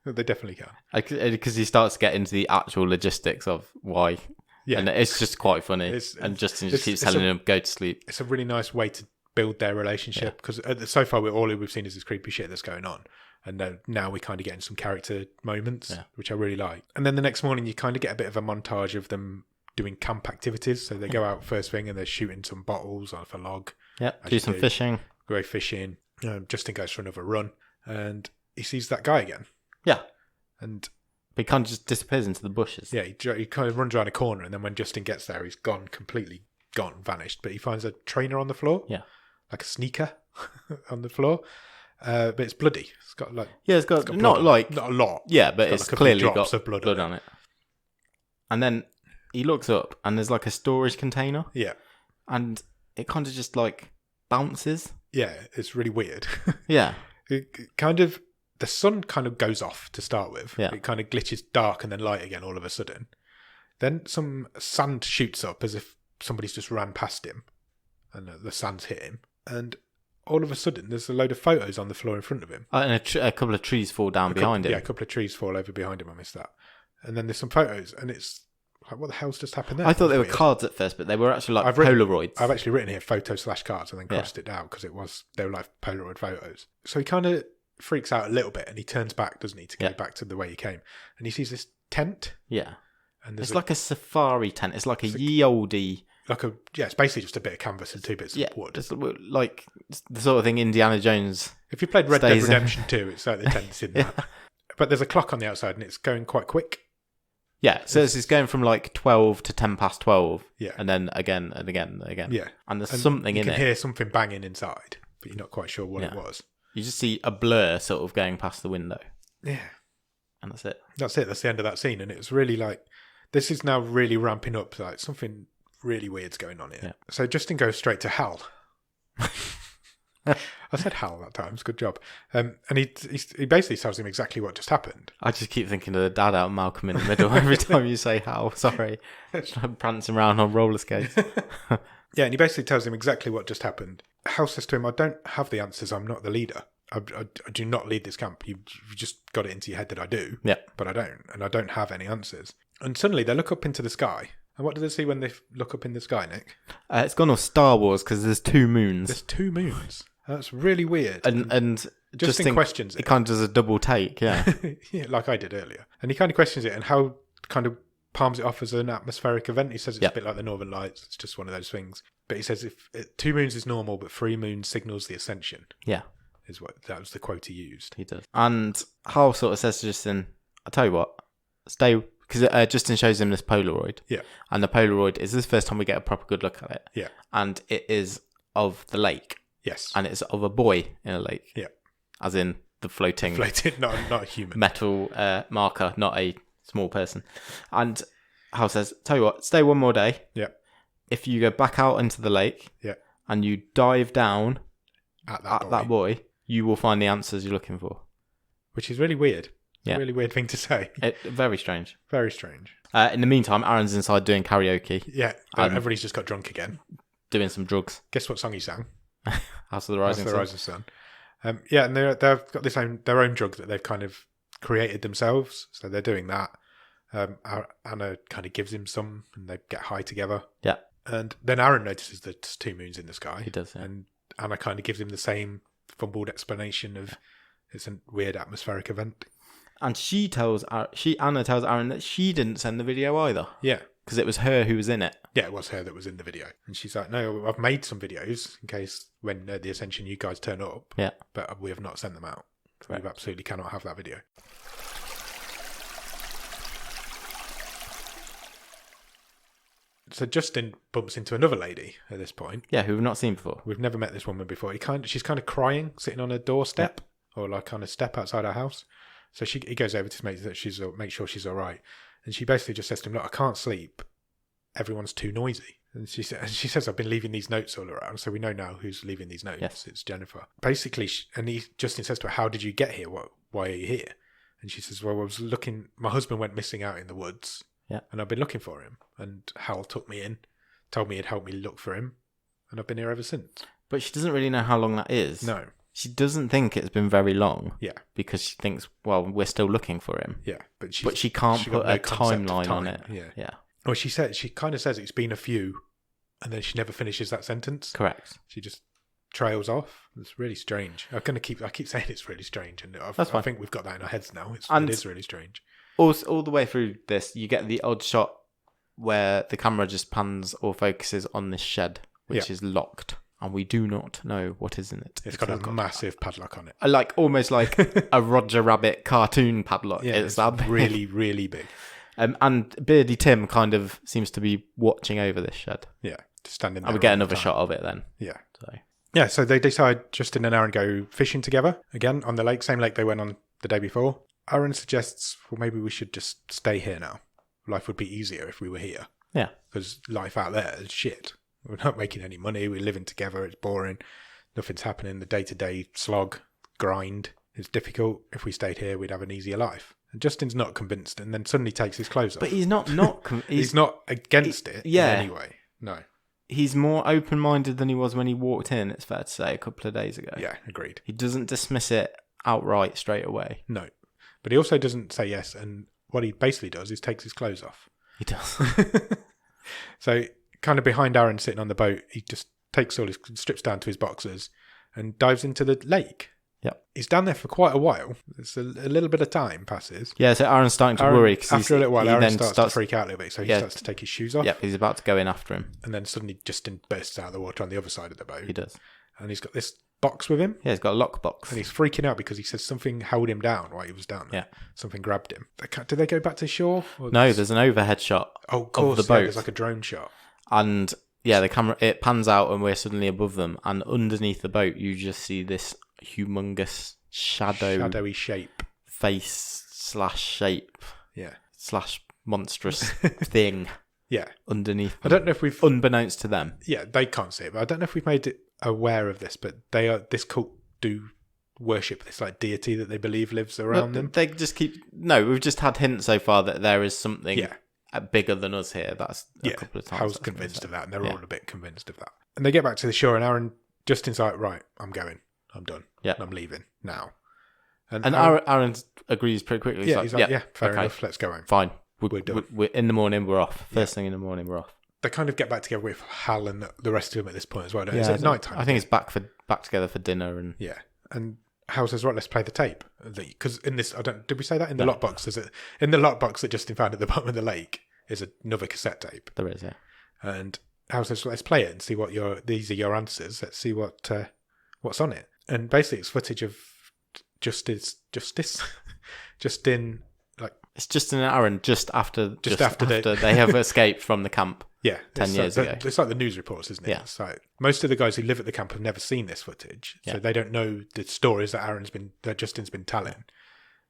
They definitely can. Because he starts to get into the actual logistics of why. Yeah. And it's just quite funny. And Justin just keeps telling him, go to sleep. It's a really nice way to build their relationship because so far all we've seen is this creepy shit that's going on. And now we kind of get in some character moments, which I really like. And then the next morning, you kind of get a bit of a montage of them doing camp activities. So they go out first thing and they're shooting some bottles off a log. Yep, do some fishing. Go fishing. Justin goes for another run and he sees that guy again. Yeah. And he kind of just disappears into the bushes. Yeah, he kind of runs around a corner and then when Justin gets there, he's completely gone, vanished. But he finds a trainer on the floor. Yeah. Like a sneaker on the floor. But it's bloody. It's got it's got not a lot. Yeah, but it's clearly got of blood on it. And then he looks up and there's like a storage container. Yeah. And it kind of just like bounces. Yeah, it's really weird. Yeah. It kind of the sun kind of goes off to start with. Yeah. It kind of glitches dark and then light again all of a sudden. Then some sand shoots up as if somebody's just ran past him and the sand's hit him. And all of a sudden, there's a load of photos on the floor in front of him. And a couple of trees fall down behind him. Yeah, a couple of trees fall over behind him. I missed that. And then there's some photos, and it's like, what the hell's just happened there? I thought they were cards at first, but they were actually like Polaroids. I've actually written here photo/cards and then crossed it out because they were like Polaroid photos. So he kind of freaks out a little bit and he turns back, doesn't he, to go back to the way he came. And he sees this tent. Yeah. And it's like a safari tent. It's like a ye oldie. It's basically just a bit of canvas and two bits of wood. It's like the sort of thing Indiana Jones. If you played Red Dead Redemption 2, it's like the tent's in that. But there's a clock on the outside and it's going quite quick. Yeah, so it's going from like 12 to 10 past 12. Yeah. And then again and again and again. Yeah. And there's something in it. You can hear something banging inside, but you're not quite sure what it was. You just see a blur sort of going past the window. Yeah. And that's it. That's the end of that scene. And it's really like, this is now really ramping up. Like something really weird's going on here. Yeah. So Justin goes straight to Hal. I said Hal that time. Good job. And he basically tells him exactly what just happened. I just keep thinking of the dad out of Malcolm in the Middle every time you say Hal. Sorry. Prancing around on roller skates. Yeah, and he basically tells him exactly what just happened. Hal says to him, I don't have the answers. I'm not the leader. I do not lead this camp. You've just got it into your head that I do. Yeah. But I don't. And I don't have any answers. And suddenly they look up into the sky. And what do they see when they look up in the sky, Nick? It's gone off Star Wars because there's 2 moons. There's 2 moons. That's really weird. And Justin questions it. It kind of does a double take, yeah. Yeah, like I did earlier. And he kind of questions it and how kind of palms it off as an atmospheric event. He says it's a bit like the Northern Lights. It's just one of those things. But he says if 2 moons is normal, but 3 moons signals the ascension. Yeah. That was the quote he used. He does. And Hal sort of says to Justin, I'll tell you what, stay... Because Justin shows him this Polaroid. Yeah. And the Polaroid is the first time we get a proper good look at it. Yeah. And it is of the lake. Yes. And it's of a boy in a lake. Yeah. As in the floating not a human. Metal marker, not a small person. And Hal says, tell you what, stay one more day. Yeah. If you go back out into the lake and you dive down at that boy, you will find the answers you're looking for. Which is really weird. It's a really weird thing to say. Very strange. Very strange. In the meantime, Aaron's inside doing karaoke. Yeah, everybody's just got drunk again. Doing some drugs. Guess what song he sang? House of the Rising Sun. And they've got their own drug that they've kind of created themselves. So they're doing that. Anna kind of gives him some, and they get high together. Yeah. And then Aaron notices there's 2 moons in the sky. He does, yeah. And Anna kind of gives him the same fumbled explanation of it's a weird atmospheric event. And Anna tells Aaron that she didn't send the video either. Yeah. Because it was her who was in it. Yeah, it was her that was in the video. And she's like, no, I've made some videos in case when the Ascension you guys turn up. Yeah. But we have not sent them out. Correct. We absolutely cannot have that video. So Justin bumps into another lady at this point. Yeah, who we've not seen before. We've never met this woman before. She's kind of crying, sitting on a doorstep or like on a step outside her house. So he goes over to make sure she's all right. And she basically just says to him, look, I can't sleep. Everyone's too noisy. And she says, I've been leaving these notes all around. So we know now who's leaving these notes. Yes. It's Jennifer. Basically, Justin says to her, how did you get here? Why are you here? And she says, well, I was looking, my husband went missing out in the woods. Yeah. And I've been looking for him. And Hal took me in, told me he'd help me look for him. And I've been here ever since. But she doesn't really know how long that is. No. She doesn't think it's been very long. Yeah. Because she thinks, well, we're still looking for him. Yeah. But she can't put a timeline on it. Yeah. Yeah. Well, she kind of says it's been a few, and then she never finishes that sentence. Correct. She just trails off. It's really strange. I keep saying it's really strange, and That's fine. I think we've got that in our heads now. It is really strange. Also, all the way through this, you get the odd shot where the camera just pans or focuses on this shed, which is locked, and we do not know what is in it. It's got a massive padlock on it. Almost like a Roger Rabbit cartoon padlock. Yeah, it's that big. really, really big. And Beardy Tim kind of seems to be watching over this shed. Yeah, just standing there. And we get another shot of it then. Yeah. So they decide Justin and Aaron go fishing together again on the lake, same lake they went on the day before. Aaron suggests, well, maybe we should just stay here now. Life would be easier if we were here. Yeah. Because life out there is shit. We're not making any money. We're living together. It's boring. Nothing's happening. The day-to-day slog, grind is difficult. If we stayed here, we'd have an easier life. And Justin's not convinced, and then suddenly takes his clothes off. But he's not he's not against it in any way. No. He's more open-minded than he was when he walked in, it's fair to say, a couple of days ago. Yeah, agreed. He doesn't dismiss it outright straight away. No. But he also doesn't say yes, and what he basically does is takes his clothes off. He does. So, kind of behind Aaron sitting on the boat, he just strips down to his boxers and dives into the lake. Yep. He's down there for quite a while. It's a little bit of time passes. Yeah, so Aaron's starting to worry. Cause after a little while, Aaron starts to freak out a little bit, so he Yeah. starts to take his shoes off. Yeah, he's about to go in after him. And then suddenly Justin bursts out of the water on the other side of the boat. He does. And he's got this box with him. Yeah, he's got a lockbox. And he's freaking out because he says something held him down while he was down there. Yeah. Something grabbed him. Did they go back to shore? No, there's an overhead shot of course, the boat. There's like a drone shot. And yeah, the camera, it pans out and we're suddenly above them. And underneath the boat, you just see this humongous shadowy shape. Face / shape. Yeah. / monstrous thing. Yeah. Underneath them. I don't know if we've... Unbeknownst to them. Yeah, they can't see it, but I don't know if we've made it aware of this, but this cult do worship this like deity that they believe lives around them. They just keep... No, we've just had hints so far that there is something bigger than us here. That's a couple of times. I was convinced of that, and they're all a bit convinced of that. And they get back to the shore, and Justin's like, right, I'm going. I'm done. Yeah. I'm leaving now. And Aaron agrees pretty quickly. He's like, fair enough, let's go home. Fine. We're done. We're in the morning, we're off. First thing in the morning, we're off. They kind of get back together with Hal and the rest of them at this point as well. Is it night time? I think it's back together for dinner. And Hal says, right, let's play the tape. Because in this, did we say that? In the lockbox, in the lockbox that Justin found at the bottom of the lake is another cassette tape. There is, yeah. And Hal says, let's play it and see these are your answers. Let's see what's on it. And basically it's footage of Justin, like... It's Justin and Aaron just after they have escaped from the camp. Yeah. 10 years ago. It's like the news reports, isn't it? Yeah. It's like most of the guys who live at the camp have never seen this footage. So they don't know the stories that Justin's been telling.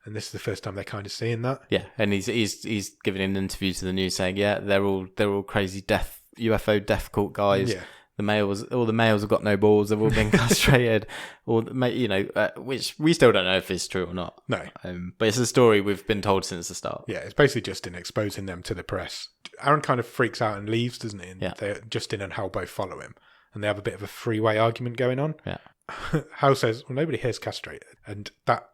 And this is the first time they're kind of seeing that. Yeah. And he's giving an interview to the news saying, yeah, they're all crazy UFO death cult guys. Yeah. all the males have got no balls. They've all been castrated, or which we still don't know if it's true or not. No, but it's a story we've been told since the start. Yeah, it's basically Justin exposing them to the press. Aaron kind of freaks out and leaves, doesn't he? And Justin and Hal both follow him, and they have a bit of a freeway argument going on. Yeah, Hal says, "Well, nobody here's castrated," and that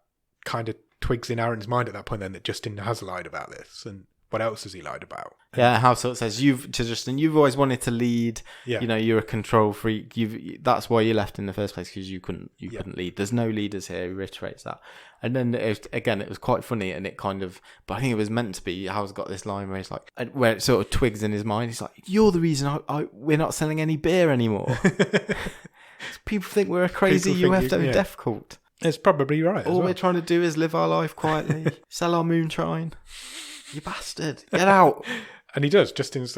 kind of twigs in Aaron's mind at that point then that Justin has lied about this, and what else has he lied about? Yeah, Hal sort of says, Justin, you've always wanted to lead. Yeah. You're a control freak. That's why you left in the first place, because you couldn't lead. There's no leaders here. He reiterates that. And then it was quite funny, and it kind of, but I think it was meant to be. Hal's got this line where he's like, where it sort of twigs in his mind. He's like, "You're the reason we're not selling any beer anymore." People think we're a crazy UFO death cult. It's probably right. All we're trying to do is live our life quietly, sell our moonshine. You bastard! Get out. And he does. Justin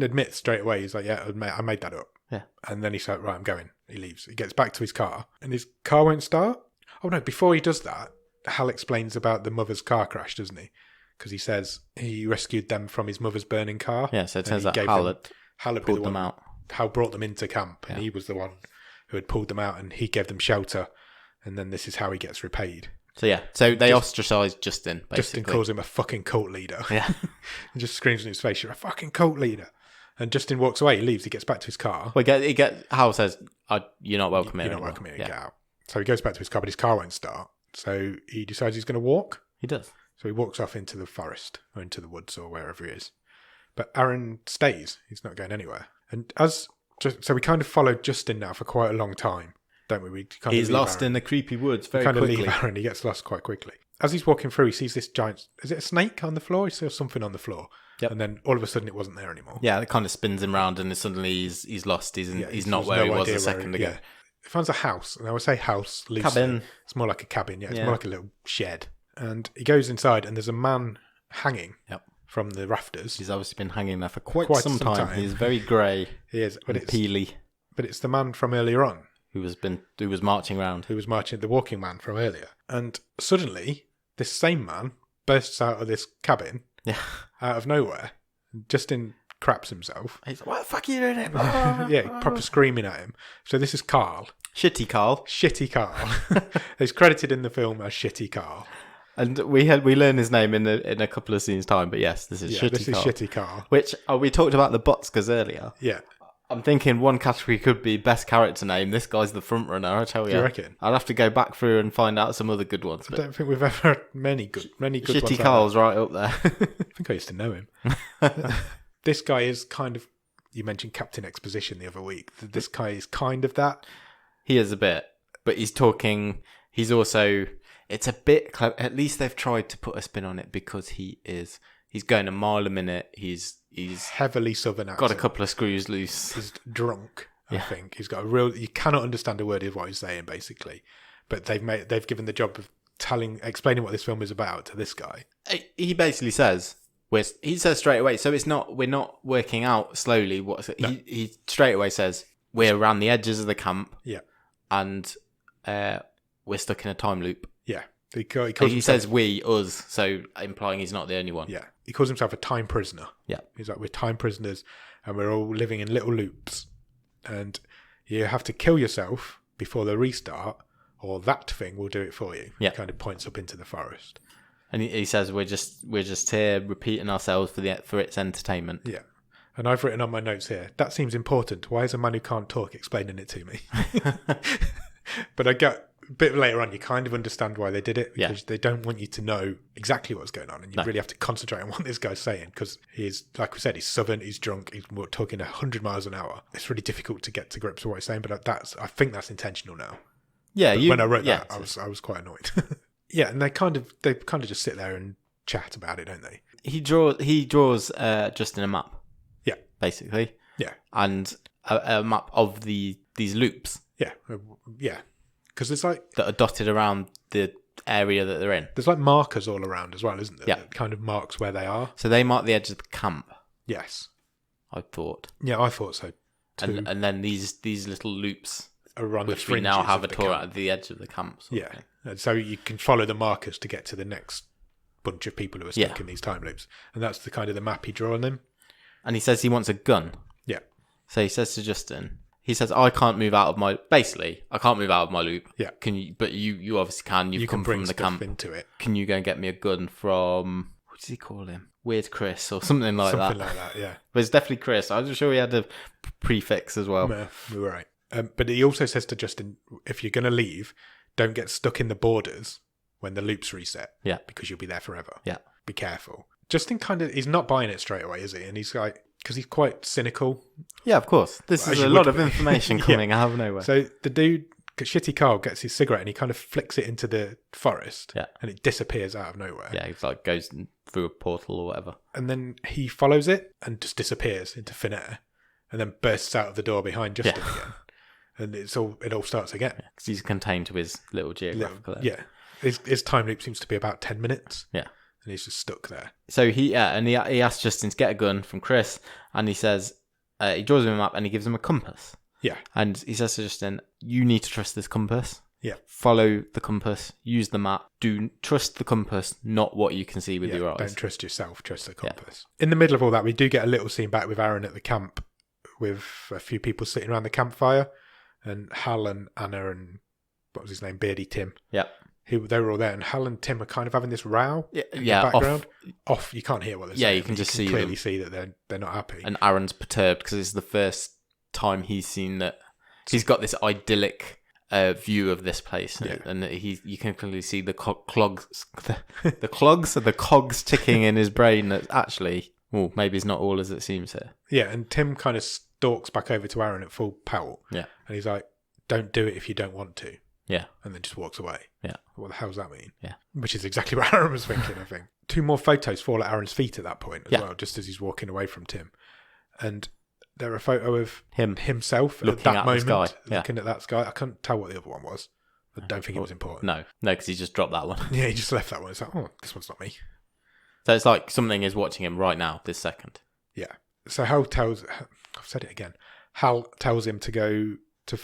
admits straight away. He's like, "Yeah, I made that up." Yeah. And then he's like, "Right, I'm going." He leaves. He gets back to his car, and his car won't start. Oh no! Before he does that, Hal explains about the mother's car crash, doesn't he? Because he says he rescued them from his mother's burning car. Yeah. So it says that Hal had pulled them out. Hal brought them into camp, and he was the one who had pulled them out, and he gave them shelter. And then this is how he gets repaid. So they ostracised Justin, basically. Justin calls him a fucking cult leader. Yeah. And just screams in his face, "You're a fucking cult leader." And Justin walks away, he leaves, he gets back to his car. Well, Hal says, "You're not welcome here. You're not welcome here, get out." So he goes back to his car, but his car won't start. So he decides he's going to walk. He does. So he walks off into the forest, or into the woods, or wherever he is. But Aaron stays. He's not going anywhere. And so we kind of followed Justin now for quite a long time. Don't we? He's lost in the creepy woods very quickly. Leave Aaron. He gets lost quite quickly. As he's walking through, he sees this giant... Is it a snake on the floor? He sees something on the floor. Yep. And then all of a sudden it wasn't there anymore. Yeah, it kind of spins him round, and suddenly he's lost. He's not where he was a second ago. Yeah. He finds a house, and I would say house loosely. Cabin. It's more like a cabin, It's more like a little shed. And he goes inside, and there's a man hanging from the rafters. He's obviously been hanging there for quite some time. He's very grey. He is. But peely. But it's the man from earlier on. Who was marching around. Who was marching, the walking man from earlier. And suddenly, this same man bursts out of this cabin, out of nowhere. Justin craps himself. He's like, "What the fuck are you doing here?" Yeah, proper screaming at him. So this is Carl. Shitty Carl. He's credited in the film as Shitty Carl. And we learn his name in a couple of scenes time, but yes, this is Shitty Carl. This is Shitty Carl. Which, we talked about the Botskas earlier. Yeah. I'm thinking one category could be best character name. This guy's the front runner, I tell you. Do you reckon? I'll have to go back through and find out some other good ones. I don't think we've ever had many good Shitty ones. Shitty Carl's right up there. I think I used to know him. This guy is kind of... You mentioned Captain Exposition the other week. This guy is kind of that. He is a bit. But he's talking... He's also... It's a bit clever. At least they've tried to put a spin on it, because he's going a mile a minute. He's heavily southern accent. Got a couple of screws loose. He's drunk, I think. He's got a real... You cannot understand a word of what he's saying, basically. But they've given the job of explaining what this film is about to this guy. He basically says... He says straight away, so we're not working out slowly. He straight away says, we're around the edges of the camp, and we're stuck in a time loop. Yeah, he says us, so implying he's not the only one. Yeah, he calls himself a time prisoner. Yeah, he's like, we're time prisoners, and we're all living in little loops, and you have to kill yourself before the restart, or that thing will do it for you. Yeah, he kind of points up into the forest. And he says we're just here repeating ourselves for its entertainment. Yeah. And I've written on my notes here, that seems important. Why is a man who can't talk explaining it to me? But I get a bit later on, you kind of understand why they did it, because they don't want you to know exactly what's going on, and you really have to concentrate on what this guy's saying, because he's, like we said, he's southern, he's drunk, he's talking 100 miles an hour. It's really difficult to get to grips with what he's saying, but I think that's intentional now. Yeah, when I wrote that, I was quite annoyed. Yeah, and they kind of just sit there and chat about it, don't they? He draws Justin a map. Yeah, basically. Yeah, and a map of these loops. Yeah, yeah, because there's like that are dotted around the area that they're in. There's like markers all around as well, isn't there? Yeah, that kind of marks where they are. So they mark the edge of the camp. Yes, I thought. Yeah, I thought so too. And then these little loops around which we now have a tour at the edge of the camp. Yeah. And so you can follow the markers to get to the next bunch of people who are stuck in these time loops. And that's the kind of the map he drew on them. And he says he wants a gun. Yeah. So he says to Justin, he says, I can't move out of my loop. Yeah. Can you? But you obviously can. You've come bring from the stuff camp. into it. Can you go and get me a gun from, what does he call him? Weird Chris or something like that. Something like that, yeah. But it's definitely Chris. I was sure he had a prefix as well. No, we were right. But he also says to Justin, if you're going to leave, don't get stuck in the borders when the loops reset. Yeah. Because you'll be there forever. Yeah. Be careful. Justin he's not buying it straight away, is he? And he's like, because he's quite cynical. Yeah, of course. This is a lot of information coming out of nowhere. So the dude, Shitty Carl, gets his cigarette and he kind of flicks it into the forest. Yeah. And it disappears out of nowhere. Yeah, it like goes through a portal or whatever. And then he follows it and just disappears into thin air. And then bursts out of the door behind Justin again. And it all starts again. Because he's contained to his little geographical area. Yeah. His time loop seems to be about 10 minutes. Yeah. And he's just stuck there. So he asks Justin to get a gun from Chris, and he says, he draws him a map and he gives him a compass. Yeah. And he says to Justin, you need to trust this compass. Yeah. Follow the compass, use the map, do trust the compass, not what you can see with your eyes. Don't trust yourself, trust the compass. Yeah. In the middle of all that, we do get a little scene back with Aaron at the camp with a few people sitting around the campfire, and Hal and Anna and, what was his name, Beardy Tim. Yeah. They were all there, and Hal and Tim are kind of having this row in the background. Off, you can't hear what they're saying. Yeah, you can just clearly see that they're not happy. And Aaron's perturbed because it's the first time he's seen that he's got this idyllic view of this place, and you can clearly see the the cogs ticking in his brain. That actually, well, maybe it's not all as it seems here. Yeah, and Tim kind of stalks back over to Aaron at full pelt. Yeah, and he's like, "Don't do it if you don't want to." Yeah. And then just walks away. Yeah. What the hell does that mean? Yeah. Which is exactly what Aaron was thinking, I think. 2 more photos fall at Aaron's feet at that point as well, just as he's walking away from Tim. And they're a photo of himself looking at that moment, the sky. Looking at that sky. I couldn't tell what the other one was. I don't think it was important. No, because he just dropped that one. Yeah, he just left that one. It's like, oh, this one's not me. So it's like something is watching him right now, this second. Yeah. So Hal tells him to go to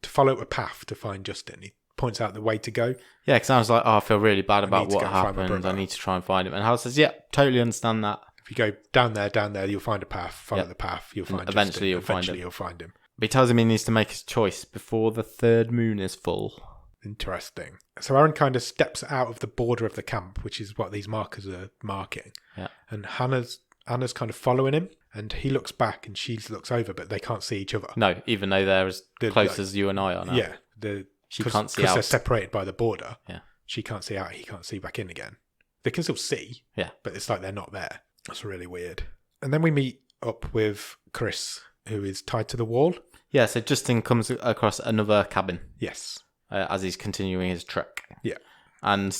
follow a path to find Justin. He points out the way to go. Yeah, because I was like, I feel really bad about what happened. I need to try and find him. And Hal says, yeah, totally understand that. If you go down there, you'll find a path. Follow the path, you'll find Justin. Eventually you'll find him. But he tells him he needs to make his choice before the third moon is full. Interesting. So Aaron kind of steps out of the border of the camp, which is what these markers are marking. Yeah. And Anna's kind of following him, and he looks back and she looks over, but they can't see each other. No, even though they're as close as you and I are now. Yeah. She can't see out. Because they're separated by the border. Yeah. She can't see out, he can't see back in again. They can still see. Yeah. But it's like they're not there. That's really weird. And then we meet up with Chris, who is tied to the wall. Yeah, so Justin comes across another cabin. Yes. As he's continuing his trek. Yeah. And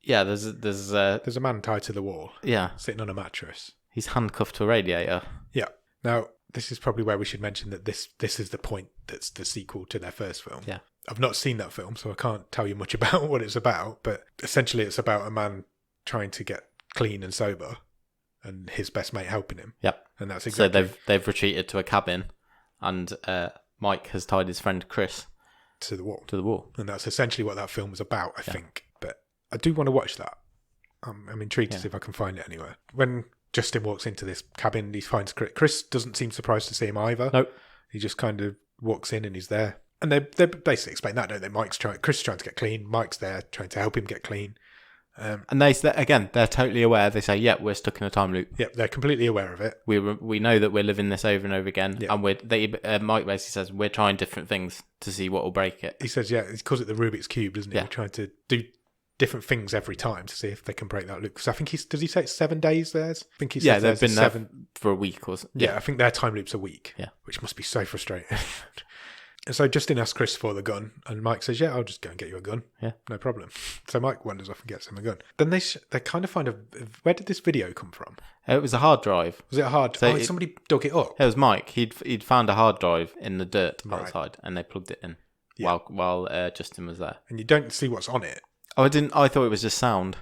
yeah, there's a man tied to the wall. Yeah. Sitting on a mattress. He's handcuffed to a radiator. Yeah. Now, this is probably where we should mention that this is the point that's the sequel to their first film. Yeah. I've not seen that film, so I can't tell you much about what it's about, but essentially it's about a man trying to get clean and sober and his best mate helping him. Yep. And that's exactly... So they've retreated to a cabin, and Mike has tied his friend Chris to the wall. And that's essentially what that film was about, I think. But I do want to watch that. I'm intrigued to see if I can find it anywhere. When Justin walks into this cabin, he finds Chris. Chris doesn't seem surprised to see him either. Nope. He just kind of walks in and he's there. And they basically explain that, don't they? Chris is trying to get clean. Mike's there trying to help him get clean. And they're totally aware. They say, "Yeah, we're stuck in a time loop." Yeah, they're completely aware of it. We know that we're living this over and over again, yeah. and Mike basically says we're trying different things to see what will break it. He says, "Yeah, he calls it the Rubik's Cube, doesn't he? Yeah. We're trying to do different things every time to see if they can break that loop." Because I think does he say it's 7 days? Theirs? I think he says they've been there for a week or so. Yeah, I think their time loop's a week. Yeah, which must be so frustrating. And so Justin asks Chris for the gun, and Mike says, "Yeah, I'll just go and get you a gun. Yeah, no problem." So Mike wanders off and gets him a gun. Then they kind of find where did this video come from? It was a hard drive. Was it a hard? So somebody dug it up. It was Mike. He'd found a hard drive in the dirt outside, and they plugged it in while Justin was there. And you don't see what's on it. Oh, I didn't. I thought it was just sound.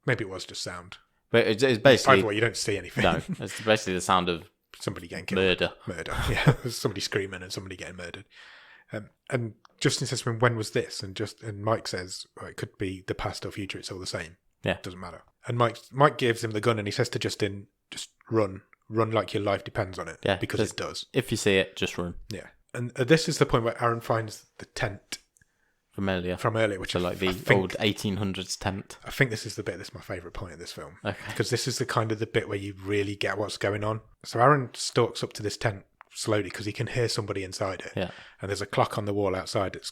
Maybe it was just sound. But it's basically either way, you don't see anything. No, it's basically the sound of somebody getting killed. Murder. Yeah, there's somebody screaming and somebody getting murdered. And Justin says to him, "When was this?" And Mike says, it could be the past or future. It's all the same. Yeah, doesn't matter. And Mike gives him the gun, and he says to Justin, "Just run run like your life depends on it. Yeah, because it does. If you see it, just run. Yeah. And this is the point where Aaron finds the tent From earlier, which so like the old 1800s tent. I think this is the bit that's my favourite point of this film. Okay. Because this is the kind of the bit where you really get what's going on. So Aaron stalks up to this tent slowly because he can hear somebody inside it. Yeah. And there's a clock on the wall outside that's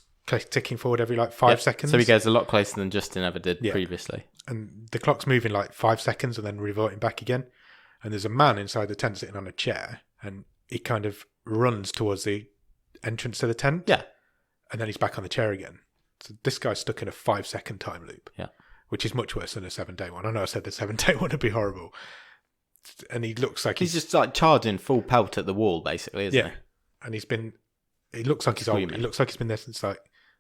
ticking forward every like 5 seconds. So he goes a lot closer than Justin ever did previously. And the clock's moving like 5 seconds and then reverting back again. And there's a man inside the tent sitting on a chair, and he kind of runs towards the entrance to the tent. Yeah. And then he's back on the chair again. So this guy's stuck in a 5-second time loop. Yeah. Which is much worse than a 7-day one. I know I said the 7-day one would be horrible. And he looks like he's just like charging full pelt at the wall, basically, isn't he? And he looks like he's old. Screaming. He looks like he's been there since like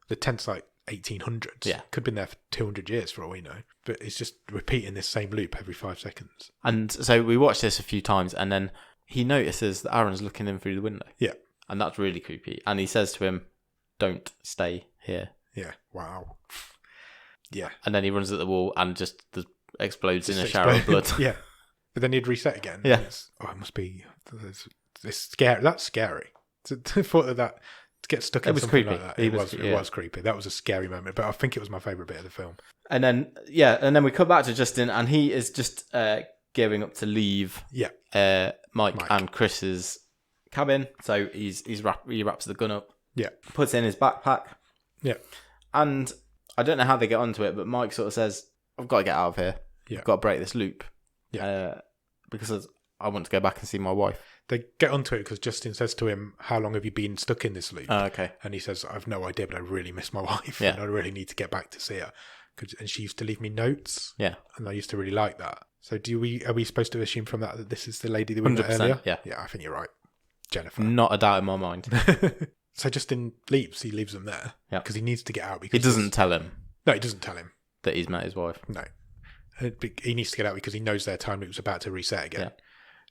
the tent's like 1800s. Yeah. Could have been there for 200 years for all we know. But he's just repeating this same loop every 5 seconds. And so we watched this a few times, and then he notices that Aaron's looking in through the window. Yeah. And that's really creepy. And he says to him, "Don't stay here." Yeah. Wow. Yeah. And then he runs at the wall and just explodes in a shower of blood. Yeah. But then he'd reset again. Yeah. It must be... It's scary. That's scary. To thought that to get stuck in something creepy. like that. It was creepy. That was a scary moment, but I think it was my favourite bit of the film. And then we come back to Justin, and he is just gearing up to leave Mike and Chris's cabin. So he wraps the gun up. Yeah. Puts it in his backpack. Yeah. And I don't know how they get onto it, but Mike sort of says, "I've got to get out of here. Yeah. I've got to break this loop. Yeah. Because I want to go back and see my wife." They get onto it because Justin says to him, "How long have you been stuck in this loop?" Oh, okay. And he says, "I've no idea, but I really miss my wife, Yeah. and I really need to get back to see her." And she used to leave me notes. Yeah. And I used to really like that. So are we supposed to assume from that this is the lady that we met earlier? Yeah. Yeah, I think you're right. Jennifer. Not a doubt in my mind. So Justin leaves. He leaves them there. Yeah. Because he needs to get out. He Because doesn't tell him No, he doesn't tell him. that he's met his wife. No. He needs to get out because he knows their time loop's about to reset again. Yeah.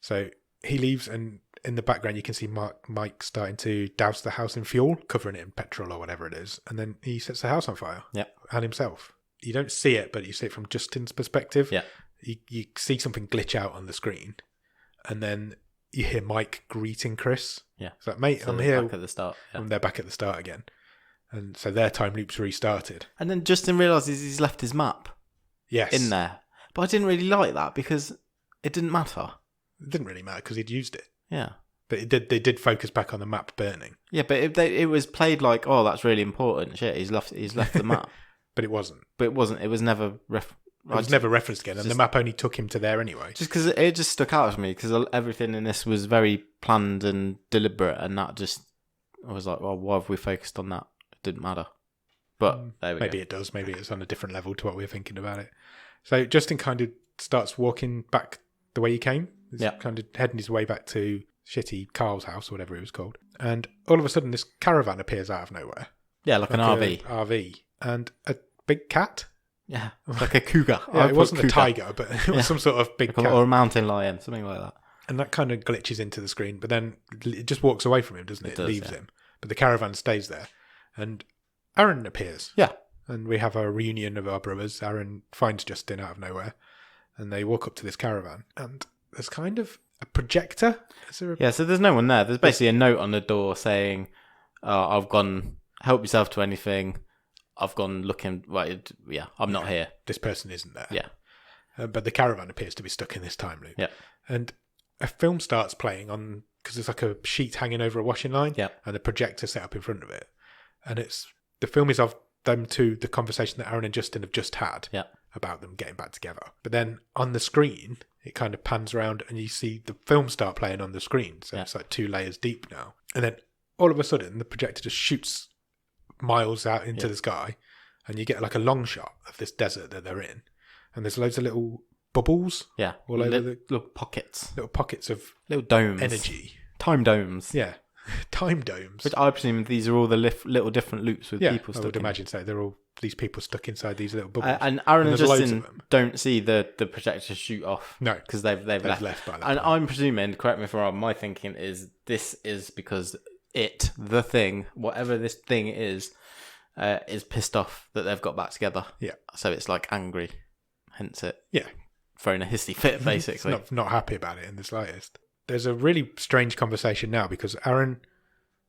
So he leaves, and in the background you can see Mike starting to douse the house in fuel, covering it in petrol or whatever it is, and then he sets the house on fire. Yeah. And himself. You don't see it, but you see it from Justin's perspective. Yeah. You see something glitch out on the screen, and then you hear Mike greeting Chris. Yeah. It's like, "Mate, So I'm they're here." back at the start. Yeah. And they're back at the start again. And so their time loop's restarted. And then Justin realises he's left his map Yes. in there. But I didn't really like that because it didn't matter. It didn't really matter because he'd used it. Yeah. But they did focus back on the map burning. Yeah, but it was played like, "Oh, that's really important. Shit, he's left the map." But it wasn't. But it wasn't. It was never never referenced again, and the map only took him to there anyway. Just because it just stuck out to me, because everything in this was very planned and deliberate, and that just, I was like, well, why have we focused on that? It didn't matter. But there we Maybe go. it does. Maybe it's on a different level to what we're thinking about it. So Justin kind of starts walking back the way he came. He's kind of heading his way back to shitty Carl's house or whatever it was called. And all of a sudden, this caravan appears out of nowhere. Yeah, like an RV. RV. And a big cat. Yeah, like a cougar. Yeah, it wasn't a tiger, but it was some sort of big cat. Or a mountain lion, something like that. And that kind of glitches into the screen, but then it just walks away from him, doesn't it? It leaves him. But the caravan stays there. And Aaron appears. Yeah. And we have a reunion of our brothers. Aaron finds Justin out of nowhere. And they walk up to this caravan. And there's kind of a projector. Yeah, so there's no one there. There's basically a note on the door saying, "I've gone, help yourself to anything. I've gone looking, right, I'm not here. This person isn't there." Yeah. But the caravan appears to be stuck in this time loop. Yeah. And a film starts playing on, because there's like a sheet hanging over a washing line. Yeah. And a projector set up in front of it. And the film is of them two, the conversation that Aaron and Justin have just had. Yeah. About them getting back together. But then on the screen, it kind of pans around and you see the film start playing on the screen. So it's like 2 layers deep now. And then all of a sudden, the projector just shoots miles out into the sky, and you get like a long shot of this desert that they're in. And there's loads of little bubbles. Yeah. All over the little pockets. little pockets of Little domes. energy. Time domes. Yeah. Time domes. Which I presume these are all the little different loops with people stuck I would in. imagine so. They're all these people stuck inside these little bubbles. And Aaron and there's loads Justin of them. don't see the projector shoot off. No. Because they've left. left by that And point. I'm presuming, correct me if I'm wrong, my thinking is this is because the thing, whatever this thing is pissed off that they've got back together. Yeah. So it's like angry. Hence it. Yeah. Throwing a hissy fit, basically. It's not happy about it in the slightest. there's a really strange conversation now because Aaron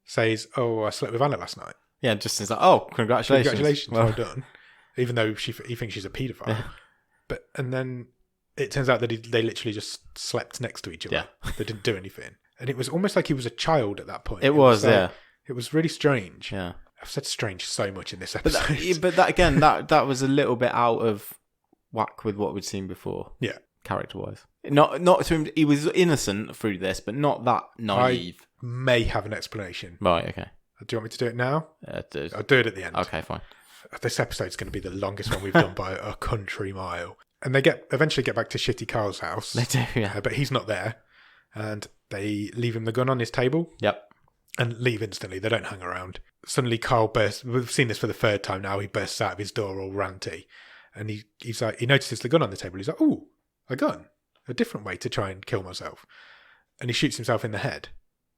says, "Oh, I slept with Anna last night." Yeah, Justin's like, "Oh, congratulations, Well done." Even though he thinks she's a paedophile, and then it turns out that they literally just slept next to each other. Yeah. They didn't do anything, and it was almost like he was a child at that point. It was like, It was really strange. Yeah. I've said strange so much in this episode. But that again, that was a little bit out of whack with what we'd seen before. Yeah. Character-wise. Not to him, he was innocent through this, but not that naive. I may have an explanation. Right, okay. Do you want me to do it now? I'll do it at the end. Okay, fine. This episode's going to be the longest one we've done by a country mile. And they eventually get back to Shitty Carl's house. They do, yeah. But he's not there. And they leave him the gun on his table. Yep. And leave instantly. They don't hang around. Suddenly Carl bursts. We've seen this for the third time now. He bursts out of his door all ranty. And he's like, he notices the gun on the table. He's like, "Ooh, a gun. A different way to try and kill myself." And he shoots himself in the head.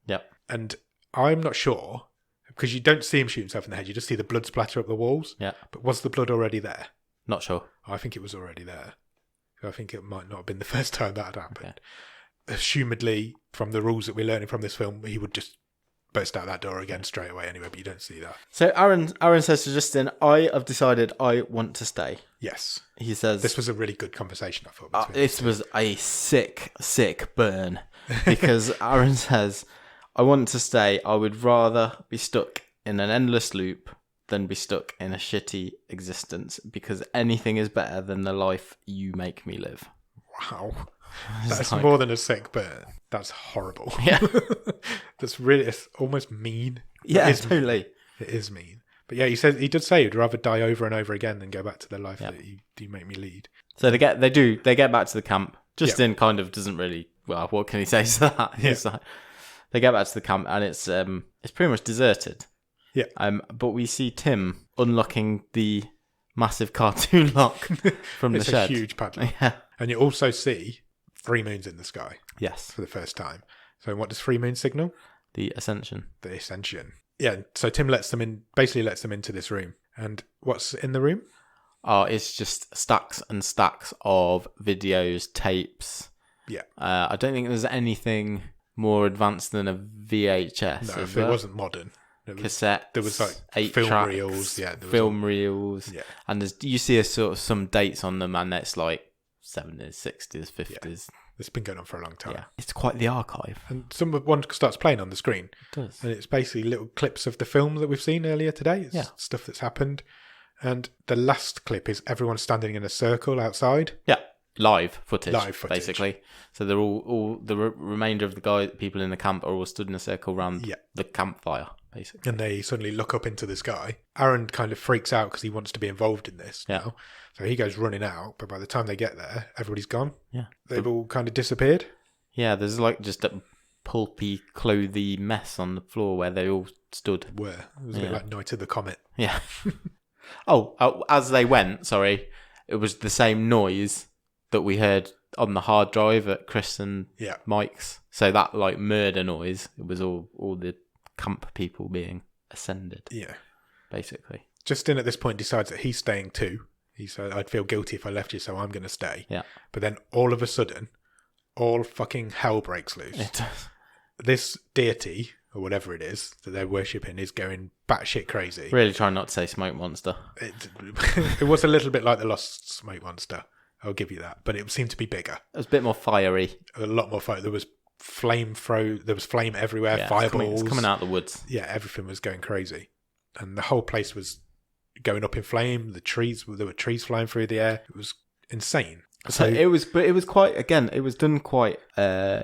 Yep. And I'm not sure, because you don't see him shoot himself in the head. You just see the blood splatter up the walls. Yeah. But was the blood already there? Not sure. I think it was already there. I think it might not have been the first time that had happened. Okay. Assumedly, from the rules that we're learning from this film, he would just burst out that door again straight away anyway, but you don't see that. So Aaron says to Justin, "I have decided I want to stay." Yes. He says... This was a really good conversation, I thought. This was a sick burn. Because Aaron says, "I want to stay. I would rather be stuck in an endless loop than be stuck in a shitty existence, because anything is better than the life you make me live." Wow. That's more than a sick burn. That's horrible. Yeah. It's almost mean. Yeah, totally. It is mean. But yeah, he did say he'd rather die over and over again than go back to the life that you make me lead. So they get back to the camp. Justin kind of doesn't really, well, what can he say to that? Yeah. Like, they get back to the camp and it's pretty much deserted. Yeah. But we see Tim unlocking the massive cartoon lock from the shed. It's a huge padlock. Yeah. And you also see 3 moons in the sky. Yes. For the first time. So what does 3 moons signal? The ascension. The ascension. Yeah, so Tim lets them into this room. And what's in the room? Oh, it's just stacks and stacks of videos, tapes. Yeah. I don't think there's anything more advanced than a VHS. No, if it wasn't modern. Cassettes. There was like 8 film tracks, reels. Yeah, film reels. Yeah. And you see a sort of some dates on them, and it's like 70s, 60s, 50s. Yeah. It's been going on for a long time. Yeah. It's quite the archive. And one starts playing on the screen. It does. And it's basically little clips of the film that we've seen earlier today. It's stuff that's happened. And the last clip is everyone standing in a circle outside. Yeah. Live footage. Basically. So they're all the remainder of the people in the camp are all stood in a circle around the campfire, basically. And they suddenly look up into the sky. Aaron kind of freaks out because he wants to be involved in this now. So he goes running out, but by the time they get there, everybody's gone. Yeah. They've all kind of disappeared. Yeah, there's like just a pulpy, clothy mess on the floor where they all stood. It was a bit like Night of the Comet. Yeah. As they went, it was the same noise that we heard on the hard drive at Chris and Mike's. So that like murder noise, it was all the camp people being ascended. Yeah. Basically. Justin at this point decides that he's staying too. He said, "I'd feel guilty if I left you, so I'm going to stay." Yeah. But then all of a sudden, all fucking hell breaks loose. It does. This deity, or whatever it is that they're worshipping, is going batshit crazy. Really trying not to say smoke monster. It was a little bit like the Lost Smoke Monster. I'll give you that. But it seemed to be bigger. It was a bit more fiery. A lot more fire. There was flame everywhere, fireballs. It's coming out of the woods. Yeah, everything was going crazy. And the whole place was going up in flame. There were trees flying through the air. It was insane. So it was quite, again, it was done quite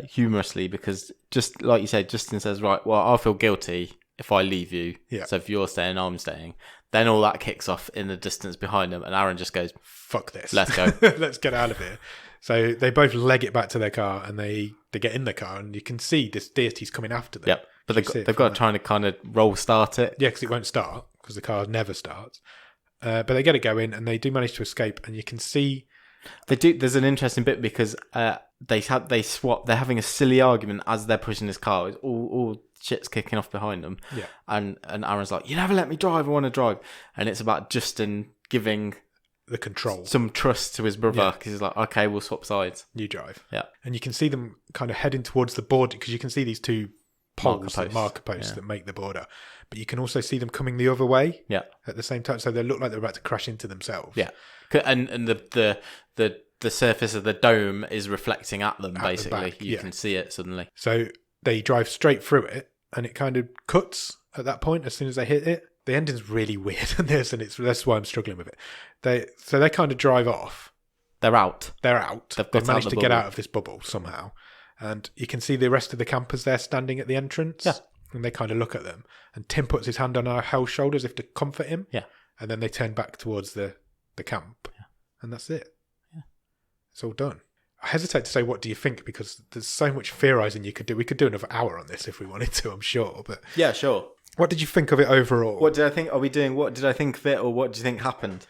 humorously, because just like you said, Justin says, "Right, well, I'll feel guilty if I leave you. Yeah. So if you're staying, I'm staying." Then all that kicks off in the distance behind them, and Aaron just goes, "Fuck this. Let's go. Let's get out of here." So they both leg it back to their car, and they get in the car, and you can see this deity's coming after them. Yep. But they've got to try and kind of roll start it. Yeah, because it won't start, because the car never starts. But they get it going, and they do manage to escape, and you can see... They do. There's an interesting bit, because they swap. They're having a silly argument as they're pushing this car. It's all shit's kicking off behind them. Yeah. And Aaron's like, "You never let me drive. I want to drive." And it's about Justin giving the control. some trust to his brother because he's like, okay, we'll swap sides. You drive. Yeah. And you can see them kind of heading towards the border because you can see these two poles, marker posts that make the border. But you can also see them coming the other way at the same time. So they look like they're about to crash into themselves. Yeah. And the surface of the dome is reflecting at them, basically. The back, you can see it suddenly. So they drive straight through it and it kind of cuts at that point as soon as they hit it. The ending's really weird in this, and that's why I'm struggling with it. They kind of drive off. They're out. They've managed to get out of this bubble somehow. And you can see the rest of the campers there standing at the entrance. Yeah. And they kind of look at them. And Tim puts his hand on Hal's shoulder as if to comfort him. Yeah. And then they turn back towards the camp. Yeah. And that's it. Yeah. It's all done. I hesitate to say what do you think because there's so much theorising you could do. We could do another hour on this if we wanted to, I'm sure. But yeah, sure. What did you think of it overall? What did I think? Are we doing what did I think of it or what do you think happened?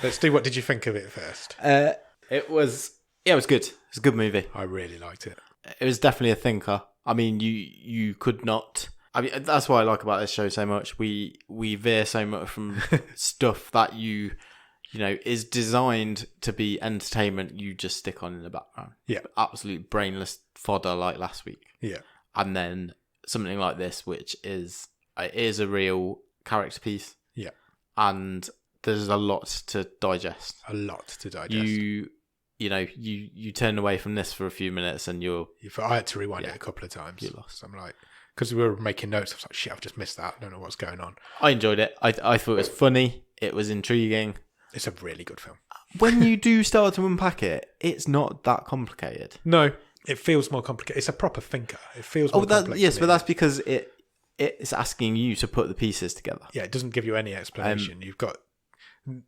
Let's do what did you think of it first. It was good. It was a good movie. I really liked it. It was definitely a thinker. I mean, you could not. I mean, that's what I like about this show so much. We veer so much from stuff that you know is designed to be entertainment. You just stick on in the background. Yeah, absolute brainless fodder like last week. Yeah, and then something like this, which is a real character piece. Yeah, and there's a lot to digest. You turn away from this for a few minutes and I had to rewind it a couple of times. You're lost. I'm like, because we were making notes, I was like, shit, I've just missed that. I don't know what's going on. I enjoyed it. I thought it was funny. It was intriguing. It's a really good film. When you do start to unpack it, it's not that complicated. No, it feels more complicated. It's a proper thinker. It feels more complex. Yes, but that's because it's asking you to put the pieces together. Yeah, it doesn't give you any explanation.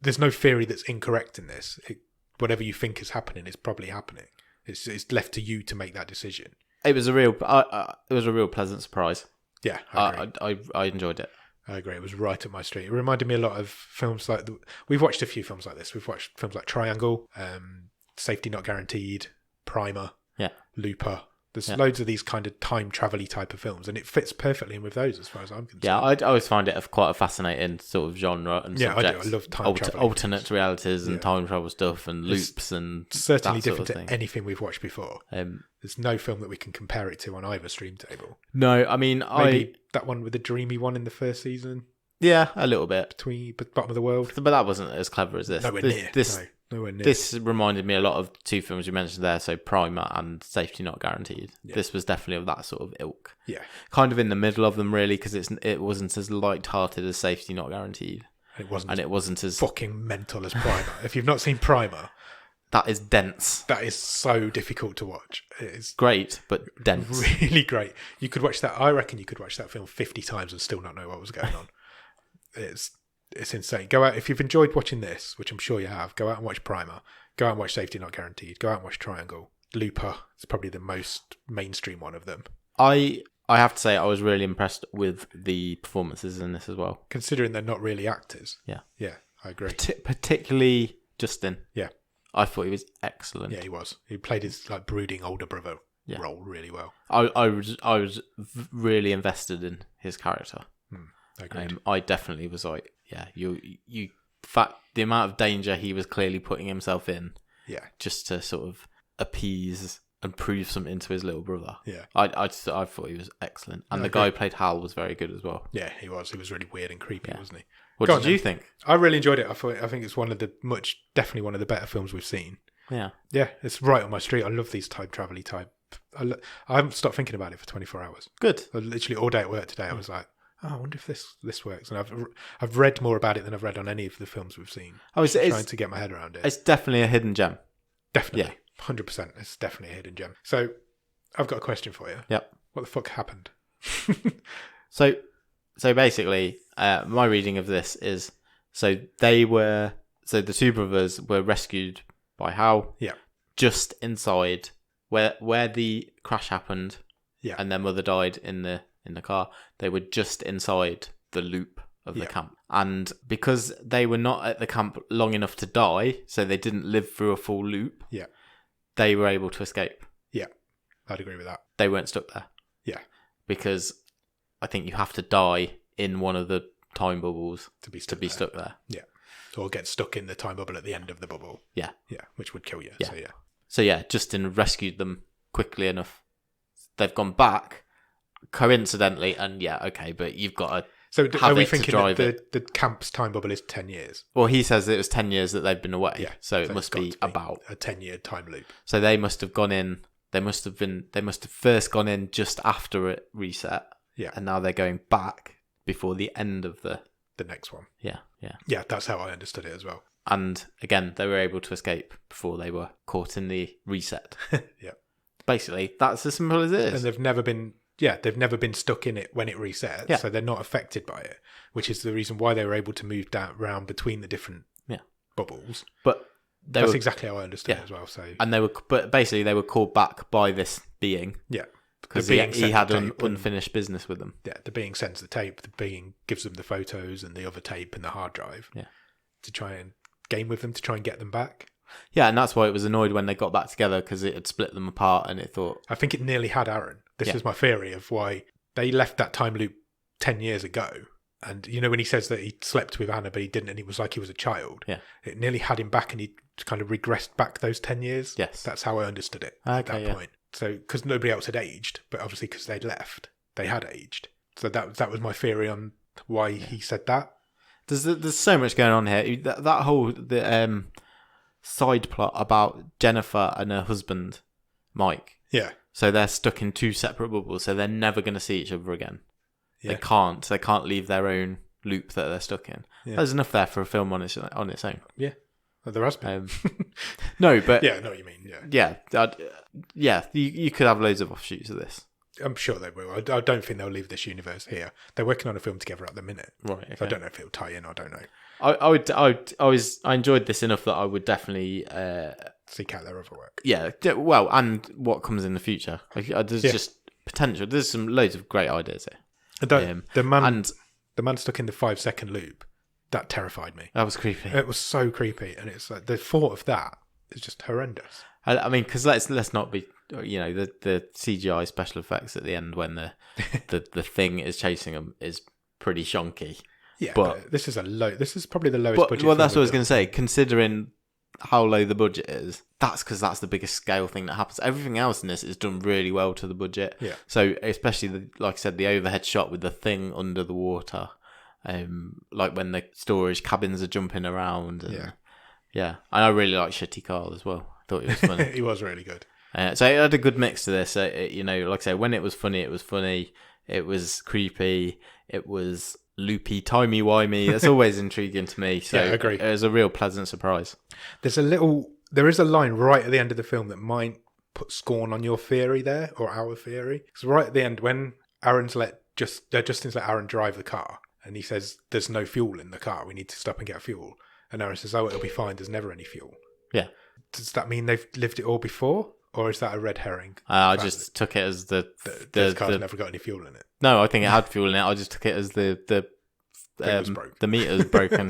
There's no theory that's incorrect in this. Whatever you think is happening is probably happening. It's left to you to make that decision. It was a real pleasant surprise. Yeah, I agree. I enjoyed it. I agree. It was right up my street. It reminded me a lot of films like we've watched a few films like this. We've watched films like Triangle, Safety Not Guaranteed, Primer, Looper. There's loads of these kind of time travel-y type of films, and it fits perfectly in with those as far as I'm concerned. Yeah, I always find it quite a fascinating sort of genre and subject. I do. I love time travel. Alternate realities and time travel stuff and loops and certainly that different sort of to anything we've watched before. There's no film that we can compare it to on either stream table. No, I mean maybe that one with the dreamy one in the first season. Yeah, a little bit between Bottom of the World, but that wasn't as clever as this. Nowhere near. This reminded me a lot of two films you mentioned there, so Primer and Safety Not Guaranteed. Yeah. This was definitely of that sort of ilk. Yeah, kind of in the middle of them really, because it wasn't as light-hearted as Safety Not Guaranteed. It wasn't, and it wasn't as fucking mental as Primer. If you've not seen Primer, that is dense. That is so difficult to watch. It is great, but dense. Really great. You could watch that. I reckon you could watch that film 50 times and still not know what was going on. It's insane. Go out if you've enjoyed watching this, which I'm sure you have. Go out and watch Primer. Go out and watch Safety Not Guaranteed. Go out and watch Triangle. Looper is probably the most mainstream one of them. I have to say I was really impressed with the performances in this as well. Considering they're not really actors. Yeah, I agree. Particularly Justin. Yeah, I thought he was excellent. Yeah, he was. He played his brooding older brother role really well. I was really invested in his character. Agreed. I definitely was like, you fact the amount of danger he was clearly putting himself in, just to sort of appease and prove something to his little brother. Yeah, I thought he was excellent, and the guy who played Hal was very good as well. Yeah, he was. He was really weird and creepy, wasn't he? What did you think? I really enjoyed it. I think it's definitely one of the better films we've seen. Yeah, it's right on my street. I love these time travel-y type. I haven't stopped thinking about it for 24 hours. Good. Literally all day at work today, I was like, I wonder if this works. And I've read more about it than I've read on any of the films we've seen. It's trying to get my head around it. It's definitely a hidden gem. Definitely. 100%. It's definitely a hidden gem. So I've got a question for you. Yep. What the fuck happened? So basically, my reading of this is, the two brothers were rescued by Hal. Yeah. Just inside where the crash happened. Yeah. And their mother died in the car. They were just inside the loop of the camp. And because they were not at the camp long enough to die, so they didn't live through a full loop, they were able to escape. Yeah, I'd agree with that. They weren't stuck there. Yeah. Because I think you have to die in one of the time bubbles to be stuck there. Yeah. or get stuck in the time bubble at the end of the bubble. Yeah. Yeah, which would kill you. Yeah. So, yeah. So, yeah, Justin rescued them quickly enough. They've gone back, coincidentally, and yeah, okay, but you've got to So have are we it to thinking drive that the camp's time bubble is 10 years? Well, he says it was 10 years that they've been away, Yeah. so it it's must got be to be about... a 10-year time loop. So they must have gone in, they must have first gone in just after it reset, Yeah. and now they're going back before the end of the next one. Yeah. Yeah, that's how I understood it as well. And again, they were able to escape before they were caught in the reset. Yeah. Basically, that's as simple as it is. And they've never been stuck in it when it resets, Yeah. so they're not affected by it, which is the reason why they were able to move around between the different bubbles. But that's exactly how I understood it as well. So, and but basically they were called back by this being. Yeah. Because he had unfinished business with them. Yeah, the being sends the tape, the being gives them the photos and the other tape and the hard drive. Yeah. To try and game with them, to try and get them back. Yeah, and that's why it was annoyed when they got back together, because it had split them apart, and it thought... I think it nearly had Aaron. This is my theory of why they left that time loop 10 years ago. And, you know, when he says that he slept with Anna, but he didn't, and he was like he was a child. Yeah. It nearly had him back, and he kind of regressed back those 10 years. Yes. That's how I understood it at that point. So, because nobody else had aged, but obviously because they'd left, they had aged. So that was my theory on why he said that. There's so much going on here. That whole side plot about Jennifer and her husband, Mike. Yeah. So they're stuck in two separate bubbles, so they're never going to see each other again. Yeah. They can't leave their own loop that they're stuck in. Yeah. There's enough there for a film on its own. Yeah. Well, there has been. No, but... Yeah, I know what you mean, yeah. Yeah, you could have loads of offshoots of this. I'm sure they will. I don't think they'll leave this universe here. They're working on a film together at the minute. Right, okay. So I don't know if it'll tie in, I don't know. I enjoyed this enough that I would definitely... seek out their other work. Yeah, well, and what comes in the future. There's just potential. There's some loads of great ideas here. The man stuck in the 5-second loop, that terrified me. That was creepy. It was so creepy, and it's like the thought of that is just horrendous. I mean, because let's not be, the CGI special effects at the end when the thing is chasing them is pretty shonky. Yeah, but this is probably the lowest budget. Well, that's what I was going to say. Considering how low the budget is, that's because that's the biggest scale thing that happens. Everything else in this is done really well to the budget. Yeah. So especially like I said, the overhead shot with the thing under the water, like when the storage cabins are jumping around. And, yeah. And I really like Shitty Carl as well. I thought he was funny. He was really good. So it had a good mix to this. Like I say, when it was funny, it was funny. It was creepy. It was loopy, timey-wimey. That's always intriguing to me. So yeah, I agree. It was a real pleasant surprise. There is a line right at the end of the film that might put scorn on your theory there, or our theory. Because right at the end, when Justin's let Aaron drive the car, and he says, "There's no fuel in the car. We need to stop and get fuel." And Aaron says, "Oh, it'll be fine. There's never any fuel." Yeah. Does that mean they've lived it all before, or is that a red herring? I just took it as the car's never got any fuel in it. No, I think it had fuel in it. I just took it as the meter's broken.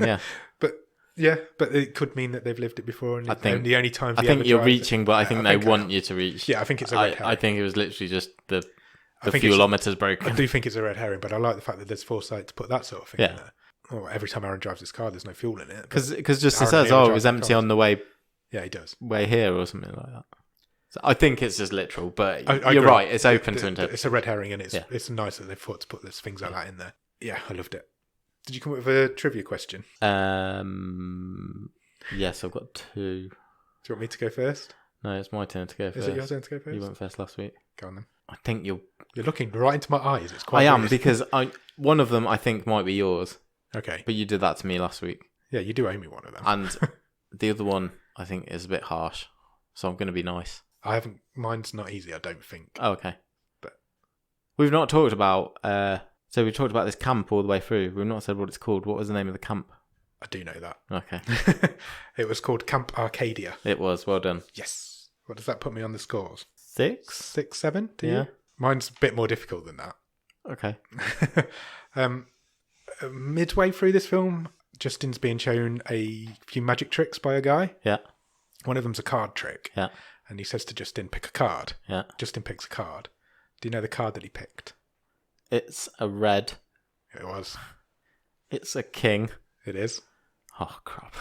Yeah. But it could mean that they've lived it before, and the only time. I think you're reaching, but I think they want you to reach. Yeah, I think it's a red herring. I think it was literally just the fuelometer's broken. I do think it's a red herring, but I like the fact that there's foresight to put that sort of thing in there. Oh, every time Aaron drives his car, there's no fuel in it. Because Justin says, "Oh, it was empty on the way." Yeah, he does. Way here or something like that. So I think it's just literal, but I you're agree. right. It's open to interpret. It's a red herring, and it's nice that they've thought to put those things like that in there. Yeah, I loved it. Did you come up with a trivia question? Yes, I've got two. Do you want me to go first? No, it's my turn to go first. Is it your turn to go first? You went first last week. Go on then. I think you're looking right into my eyes. It's quite. I am, because one of them I think might be yours. Okay. But you did that to me last week. Yeah, you do owe me one of them. And the other one I think is a bit harsh, so I'm going to be nice. Mine's not easy, I don't think. Oh, okay. But we've not talked about. So we talked about this camp all the way through. We've not said what it's called. What was the name of the camp? I do know that. Okay. It was called Camp Arcadia. It was. Well done. Yes. What does that put me on the scores? 6? 6, 7? Do you? Mine's a bit more difficult than that. Okay. Midway through this film, Justin's being shown a few magic tricks by a guy. Yeah. One of them's a card trick. Yeah. And he says to Justin, pick a card. Yeah. Justin picks a card. Do you know the card that he picked? It's a red. It was. It's a king. It is. Oh, crap.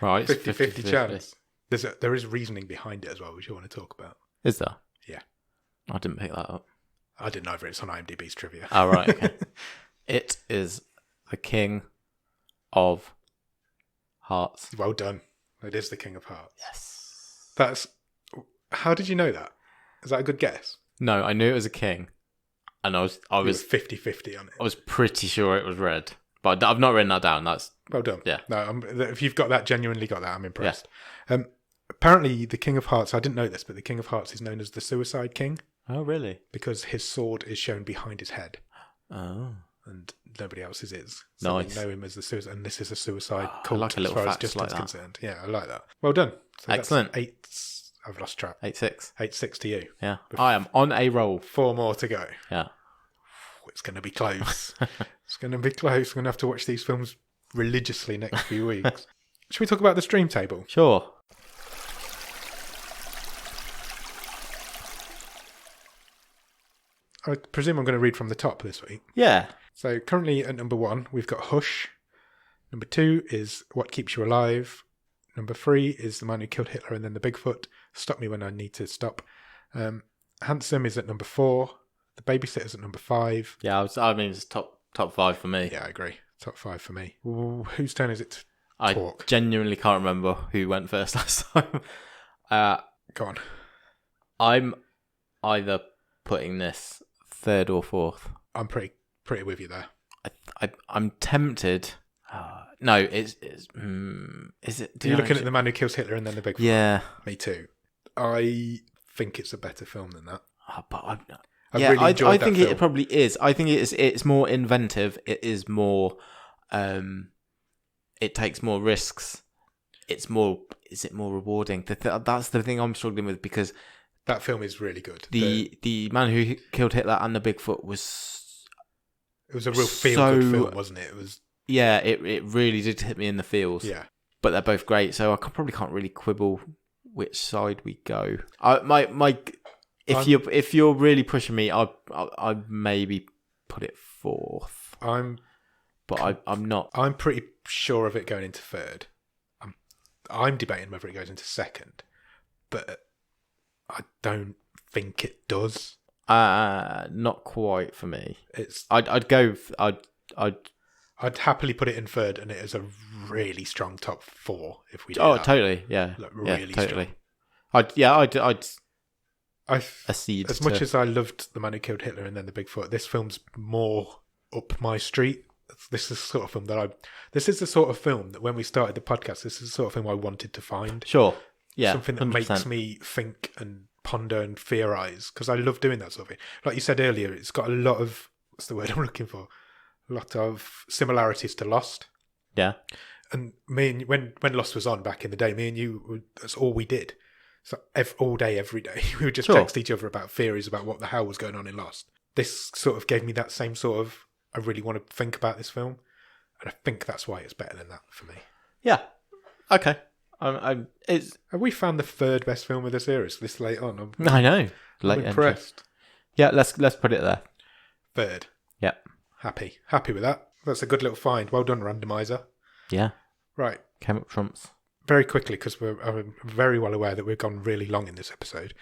Right, 50-50 chance. There is reasoning behind it as well, which you want to talk about. Is there? Yeah. I didn't pick that up. I didn't either. It's on IMDb's trivia. Oh, right, okay. It is the King of Hearts. Well done. It is the King of Hearts. Yes. How did you know that? Is that a good guess? No, I knew it was a king. And I was 50-50 on it. I was pretty sure it was red. But I've not written that down. That's well done. Yeah. No, if you've got that, genuinely got that, I'm impressed. Yeah. Apparently, the King of Hearts, I didn't know this, but the King of Hearts is known as the Suicide King. Oh, really? Because his sword is shown behind his head. Oh. And nobody else's is. So nice. They know him as the suicide, and this is a suicide cult I like a little as far as fact Justin's like concerned. Yeah, I like that. Well done. So excellent. I've lost track. 8-6. 8-6 to you. Yeah. I am on a roll. 4 more to go. Yeah. It's going to be close. It's going to be close. We're going to have to watch these films religiously next few weeks. Should we talk about the stream table? Sure. I presume I'm going to read from the top this week. Yeah. So currently at number 1, we've got Hush. Number 2 is What Keeps You Alive. Number 3 is The Man Who Killed Hitler and Then the Bigfoot. Stop Me When I Need to Stop. Handsome is at number 4. The Babysitter's at number 5. Yeah, it's top 5 for me. Yeah, I agree. Top 5 for me. Ooh, whose turn is it to talk? I genuinely can't remember who went first last time. Go on. I'm either putting this 3rd or 4th. I'm pretty with you there. I'm tempted. No, is it? You're looking at The Man Who Kills Hitler and Then the Bigfoot. Yeah, me too. I think it's a better film than that. But I think it probably is. I think it's more inventive. It is more. It takes more risks. It's more. Is it more rewarding? That's the thing I'm struggling with, because that film is really good. The Man Who Killed Hitler and the Bigfoot was. It was a real feel-good film, wasn't it? It was. Yeah, it really did hit me in the feels. Yeah, but they're both great, so I probably can't really quibble which side we go. If you're really pushing me, I maybe put it 4th. I'm not. I'm pretty sure of it going into 3rd. I'm debating whether it goes into 2nd, but I don't think it does. Not quite for me. I'd happily put it in 3rd, and it is a really strong top 4 if we do that. Totally, yeah. Like, really totally. strong. I'd accede. As much as I loved The Man Who Killed Hitler and Then the Bigfoot, this film's more up my street. This is the sort of film that when we started the podcast, this is the sort of film I wanted to find. Sure. Yeah. Something that 100%. makes me think and ponder and theorize, because I love doing that sort of thing. Like you said earlier, it's got a lot of, what's the word I'm looking for? A lot of similarities to Lost. Yeah. And me and when Lost was on back in the day, me and you, that's all we did. So all day, every day, we would just text each other about theories about what the hell was going on in Lost. This sort of gave me that same sort of, I really want to think about this film. And I think that's why it's better than that for me. Yeah. Okay. Have we found the 3rd best film of the series this late on? I know. I'm impressed. Yeah, let's put it there. 3rd. Yeah. Happy with that. That's a good little find. Well done, randomizer. Yeah. Right. Came up trumps. Very quickly, because I'm very well aware that we've gone really long in this episode.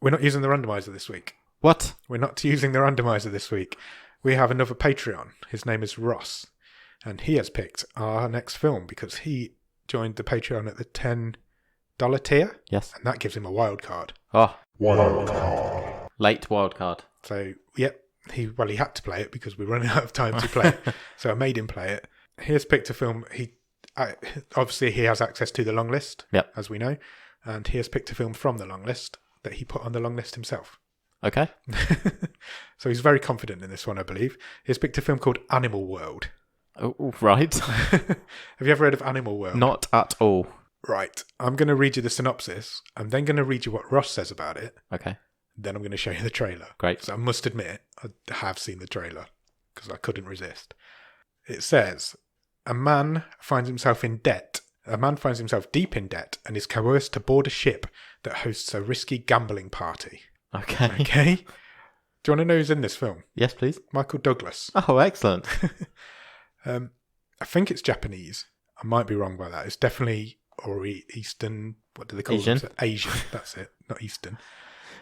We're not using the randomizer this week. What? We're not using the randomizer this week. We have another Patreon. His name is Ross. And he has picked our next film because he joined the Patreon at the $10 tier. Yes. And that gives him a wild card. Oh. Wild card. Late wild card. So, yep. He had to play it because we're running out of time to play it. So I made him play it. He has picked a film. Obviously, he has access to the long list, as we know. And he has picked a film from the long list that he put on the long list himself. Okay. So he's very confident in this one, I believe. He's picked a film called Animal World. Oh, right. Have you ever heard of Animal World? Not at all. Right. I'm going to read you the synopsis. I'm then going to read you what Ross says about it. Okay. Then I'm going to show you the trailer. Great. So I must admit, I have seen the trailer because I couldn't resist. It says, a man finds himself in debt. A man finds himself deep in debt and is coerced to board a ship that hosts a risky gambling party. Okay. Okay. Do you want to know who's in this film? Yes, please. Michael Douglas. Oh, excellent. I think it's Japanese. I might be wrong by that. It's definitely Eastern. What do they call Asian? it? Asian. That's it. Not Eastern.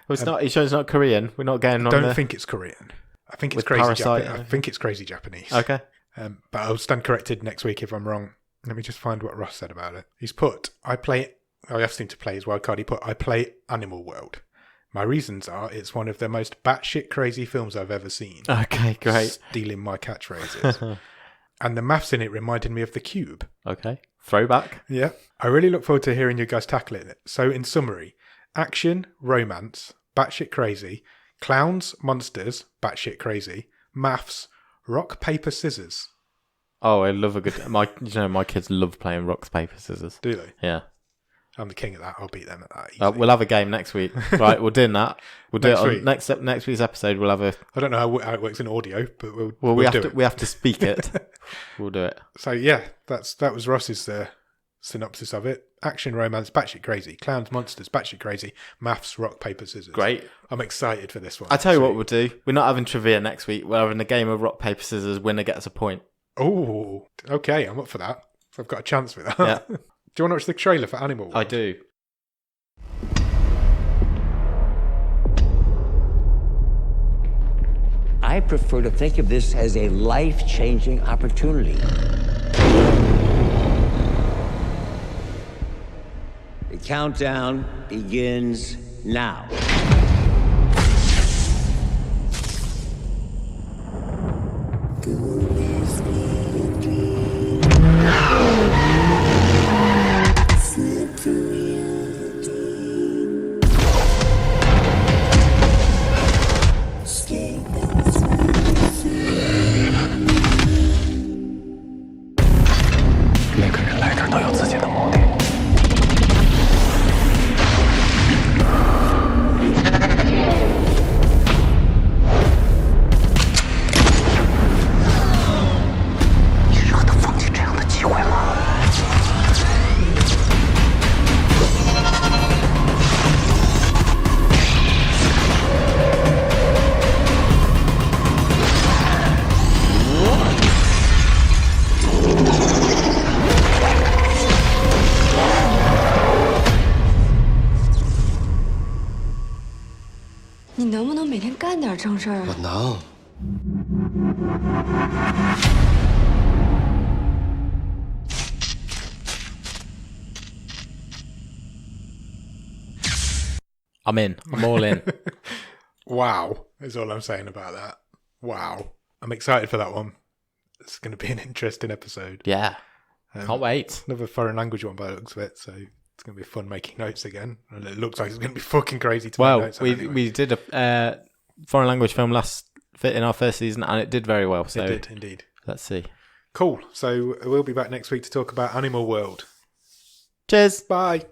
Well, it's not. You sure it's not Korean? We're not going on. I don't think it's Korean. I think it's With crazy Parasite, Japanese. I think it's crazy Japanese. Okay. But I'll stand corrected next week if I'm wrong. Let me just find what Ross said about it. He's put, I asked him to play his wild card. He put, I play Animal World. My reasons are, it's one of the most batshit crazy films I've ever seen. Okay, great. Stealing my catchphrases. And the maths in it reminded me of The Cube. Okay. Throwback. Yeah. I really look forward to hearing you guys tackling it. So in summary, action, romance, batshit crazy, clowns, monsters, batshit crazy, maths, rock, paper, scissors. Oh, I love a good. My kids love playing rock, paper, scissors. Do they? Yeah. I'm the king of that. I'll beat them at that. Easy. We'll have a game next week. Right, we're doing that. We'll do Next it on week. next week's episode. We'll have a. I don't know how it works in audio, but we'll We do it. have to speak it. We'll do it. So yeah, that was Ross's synopsis of it. Action, romance, batshit crazy, clowns, monsters, batshit crazy, maths, rock, paper, scissors. Great. I'm excited for this one. I tell you what we'll do. We're not having trivia next week. We're having a game of rock, paper, scissors. Winner gets a point. Oh, okay. I'm up for that. So I've got a chance with that. Yeah. Do you want to watch the trailer for Animal World? I do. I prefer to think of this as a life-changing opportunity. The countdown begins now. I'm in. I'm all in. Wow, is all I'm saying about that. Wow. I'm excited for that one. It's going to be an interesting episode. Yeah. Can't wait. Another foreign language one by the looks of it, so it's going to be fun making notes again. And it looks like it's going to be fucking crazy to make notes. We did a foreign language film in our first season, and it did very well. So it did, indeed. Let's see. Cool. So we'll be back next week to talk about Animal World. Cheers. Bye.